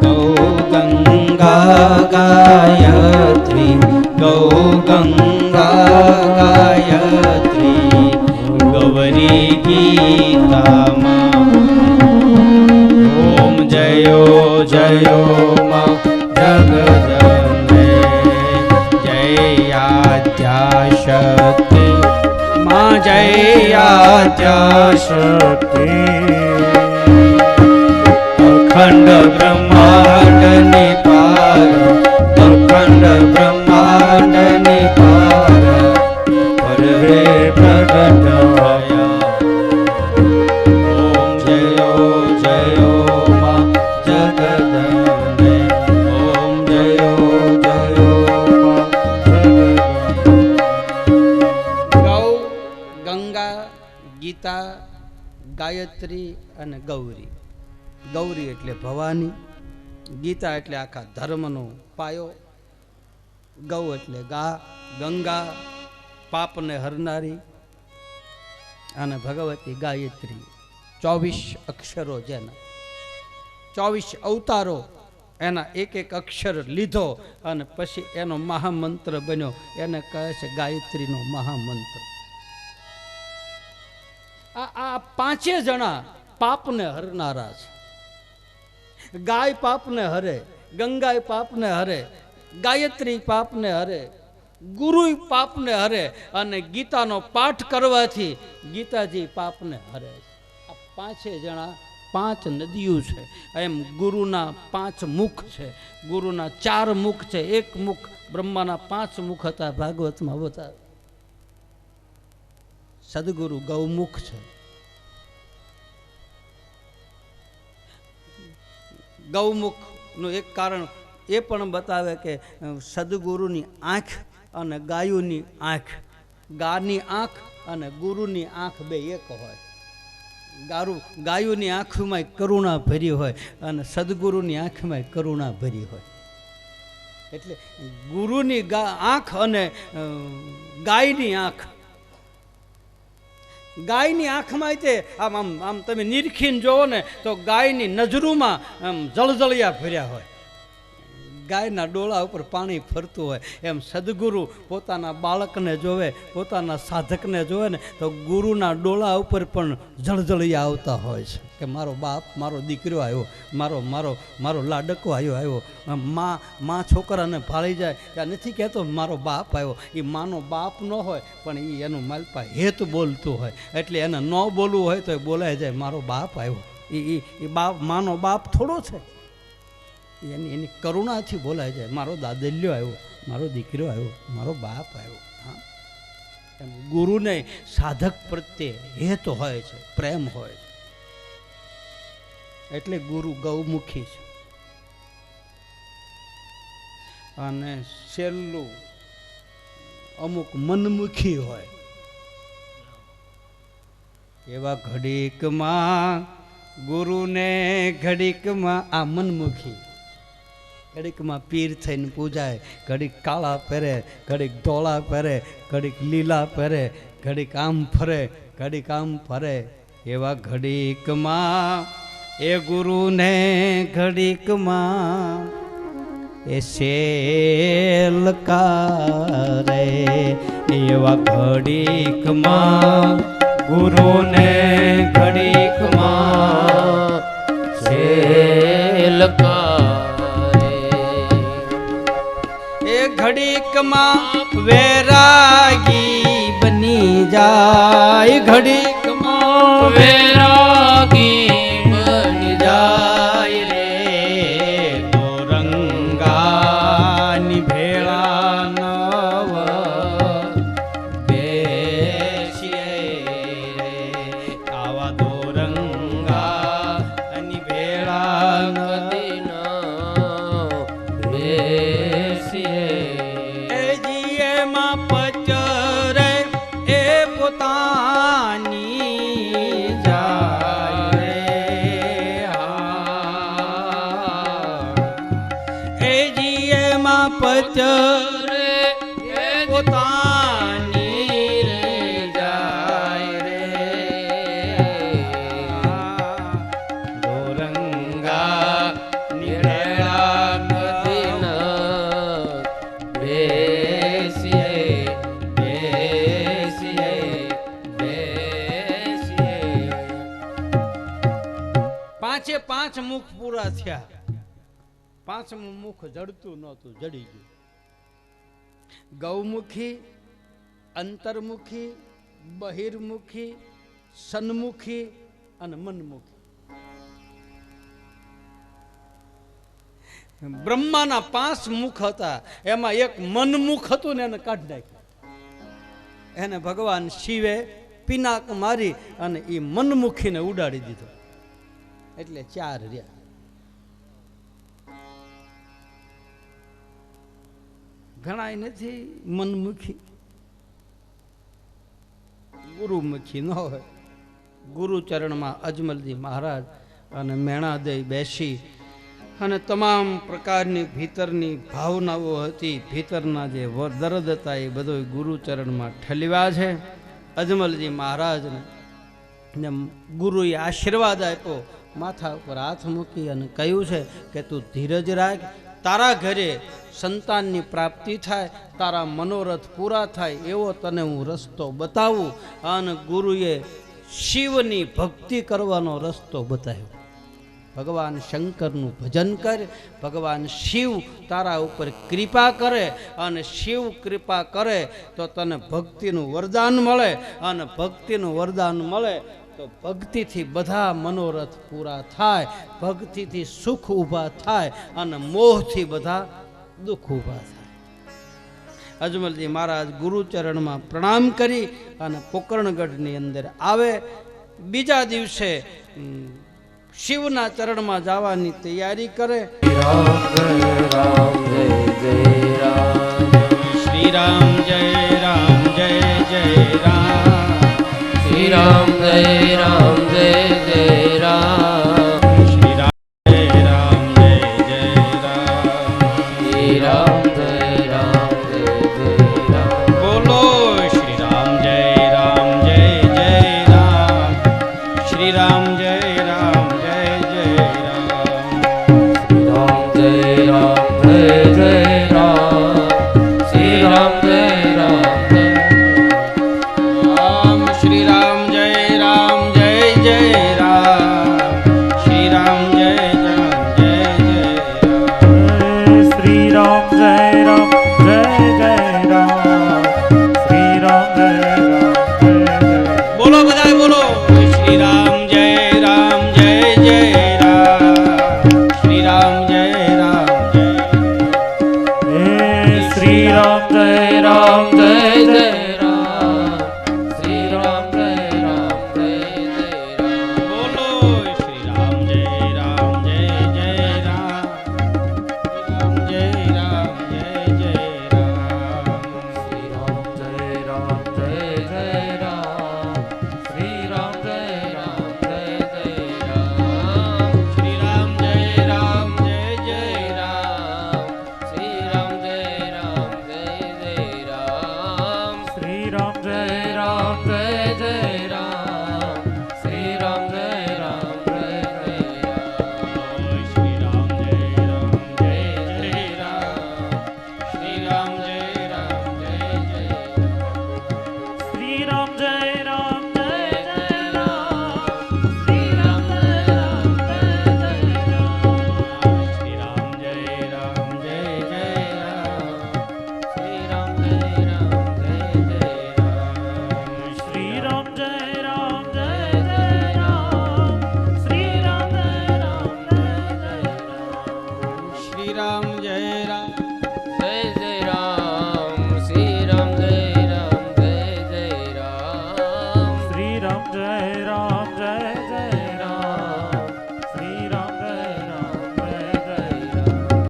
ગૌ ગંગા ગાયત્રી, ગૌ ગંગા ગાયત્રી, ગૌરી ગીતામાં. ઓમ જયો જયો માં જગદંબે, જય આદ્યાશક્તિ માં, જય આદ્યાશક્તિ. અખંડ બ્રહ્માંડ નિપાર, અખંડ બ્રહ્માંડ નિપાર, પરવે પ્રગટ ભયા. ઓમ જયો જયો માં જગદંબે, ઓમ જયો જયો માં જગદંબે. ગૌ, ગંગા, ગીતા, ગાયત્રી અને ગૌરી. ગૌરી એટલે ભવાની, ગીતા એટલે આખા ધર્મનો પાયો, ગૌ એટલે ગા, ગંગા પાપને હરનારી, અને ભગવતી ગાયત્રી 24 અક્ષરો, જેના 24 અવતારો, એના એક એક અક્ષર લીધો અને પછી એનો મહામંત્ર બન્યો. એને કહે છે ગાયત્રીનો મહામંત્ર. આ 5 જણા પાપને હરનારા છે. ગાય પાપને હરે, ગંગાય પાપને હરે, ગાયત્રી પાપને હરે, ગુરુ પાપને હરે, અને ગીતાનો પાઠ કરવાથી ગીતાજી પાપને હરે. આ 5 જણા 5 નદીઓ છે. એમ ગુરુના 5 મુખ છે, ગુરુના 4 મુખ છે. એક મુખ બ્રહ્માના 5 મુખ હતા, ભાગવતમાં બતાવે. સદગુરુ ગૌમુખ છે. ગૌમુખનું એક કારણ એ પણ બતાવે કે સદગુરુની આંખ અને ગાયોની આંખ, ગાની આંખ અને ગુરુની આંખ બે એક હોય. ગાયોની આંખમાં કરુણા ભરી હોય અને સદગુરુની આંખમાં કરુણા ભરી હોય. એટલે ગુરુની આંખ અને ગાયની આંખ, ગાયની આંખમાં તે આમ આમ આમ તમે નિરખીને જોવો ને તો ગાયની નજરોમાં આમ જળજળિયા ભર્યા હોય, ગાયના ડોળા ઉપર પાણી ફરતું હોય. એમ સદગુરુ પોતાના બાળકને જોવે, પોતાના સાધકને જોવે ને તો ગુરુના ડોળા ઉપર પણ જળજળિયા આવતા હોય છે કે મારો બાપ, મારો દીકરો આવ્યો, મારો મારો મારો લાડકો આવ્યો. માં છોકરાને ભાળી જાય ત્યાં નથી કહેતો મારો બાપ આવ્યો. એ માનો બાપ ન હોય પણ એ એનું માલપા હેત બોલતું હોય, એટલે એને ન બોલવું હોય તો એ બોલાય જાય મારો બાપ આવ્યો. એ બાપ માનો બાપ થોડો છે, એની કરુણાથી બોલાય જાય મારો દાદલ્યો આવ્યો, મારો દીકરો આવ્યો, મારો બાપ આવ્યો. હા, એમ ગુરુને સાધક પ્રત્યે હેત હોય છે, પ્રેમ હોય છે. એટલે ગુરુ ગૌમુખી છે. અને છેલ્લું અમુક મનમુખી હોય. એવા ઘડીકમાં ગુરુને ઘડીકમાં આ મનમુખી, ઘડીકમાં પીર થઈને પૂજાય, ઘડીક કાળા પહેરે, ઘડીક ધોળા પહેરે, ઘડીક લીલા પહેરે, ઘડીક આમ ફરે, ઘડીક આમ ફરે. એવા ઘડીકમાં એ ગુરુને ઘડીકમાં એ શેલકારે. એવા ઘડીકમાં ગુરુને ઘડીકમાં શેલકારે. એ ઘડીકમાં વૈરાગી બની જાય, ઘડીકમાં વૈરાગી બની જાય રે. તો રંગાની ભેળા નવ બેસીએ રે. આવા દો રંગાની ભેળા નદી ન બેસીએ. એ જીએમાં પચરે એ પોતાની જાય રે. એ જીએમાં પચરે એ પોતાની રે જાય રે. દોરંગા નિરેળા કદીન બેસીએ બેસીએ બેસીએ. પાંચે પાંચ મુખ પૂરા થયા. પાંચમું મુખ જડતું નહોતું, જડી ગયું. ગૌમુખી, અંતર્મુખી, બહિર્મુખી, સન્મુખી અને મનમુખી. બ્રહ્માના 5 મુખ હતા, એમાં એક મનમુખ હતું ને એને કાઢી નાખ્યું. એને ભગવાન શિવે પિનાક મારી અને એ મનમુખીને ઉડાડી દીધો. એટલે 4 રહ્યા. ઘણા નથી મનમુખી, ગુરુમુખી ન હોય. ગુરુચરણમાં અજમલજી મહારાજ અને મેણાદય બેસી અને તમામ પ્રકારની ભીતરની ભાવનાઓ હતી, ભીતરના જે દર્દ હતા એ બધો ગુરુચરણમાં ઠલવ્યા છે. અજમલજી મહારાજને ને ગુરુએ આશીર્વાદ આપ્યો, માથા ઉપર હાથ મૂકી અને કહ્યું છે કે તું ધીરજ રાખ, તારા ઘરે સંતાનની પ્રાપ્તિ થાય, તારા મનોરથ પૂરા થાય એવો તને હું રસ્તો બતાવું. અને ગુરુએ શિવની ભક્તિ કરવાનો રસ્તો બતાવ્યો. ભગવાન શંકરનું ભજન કર, ભગવાન શિવ તારા ઉપર કૃપા કરે અને શિવ કૃપા કરે તો તને ભક્તિનું વરદાન મળે. અને ભક્તિનું વરદાન મળે તો ભક્તિથી બધા મનોરથ પૂરા થાય, ભક્તિથી સુખ ઊભા થાય અને મોહથી બધા દુઃખ ઊભા થાય. અજમલજી મહારાજ ગુરુચરણમાં પ્રણામ કરી અને પોકરણગઢની અંદર આવે. બીજા દિવસે શિવના ચરણમાં જવાની તૈયારી કરે. શ્રી રામ જય રામ જય જય રામ, શ્રી રામ જય જય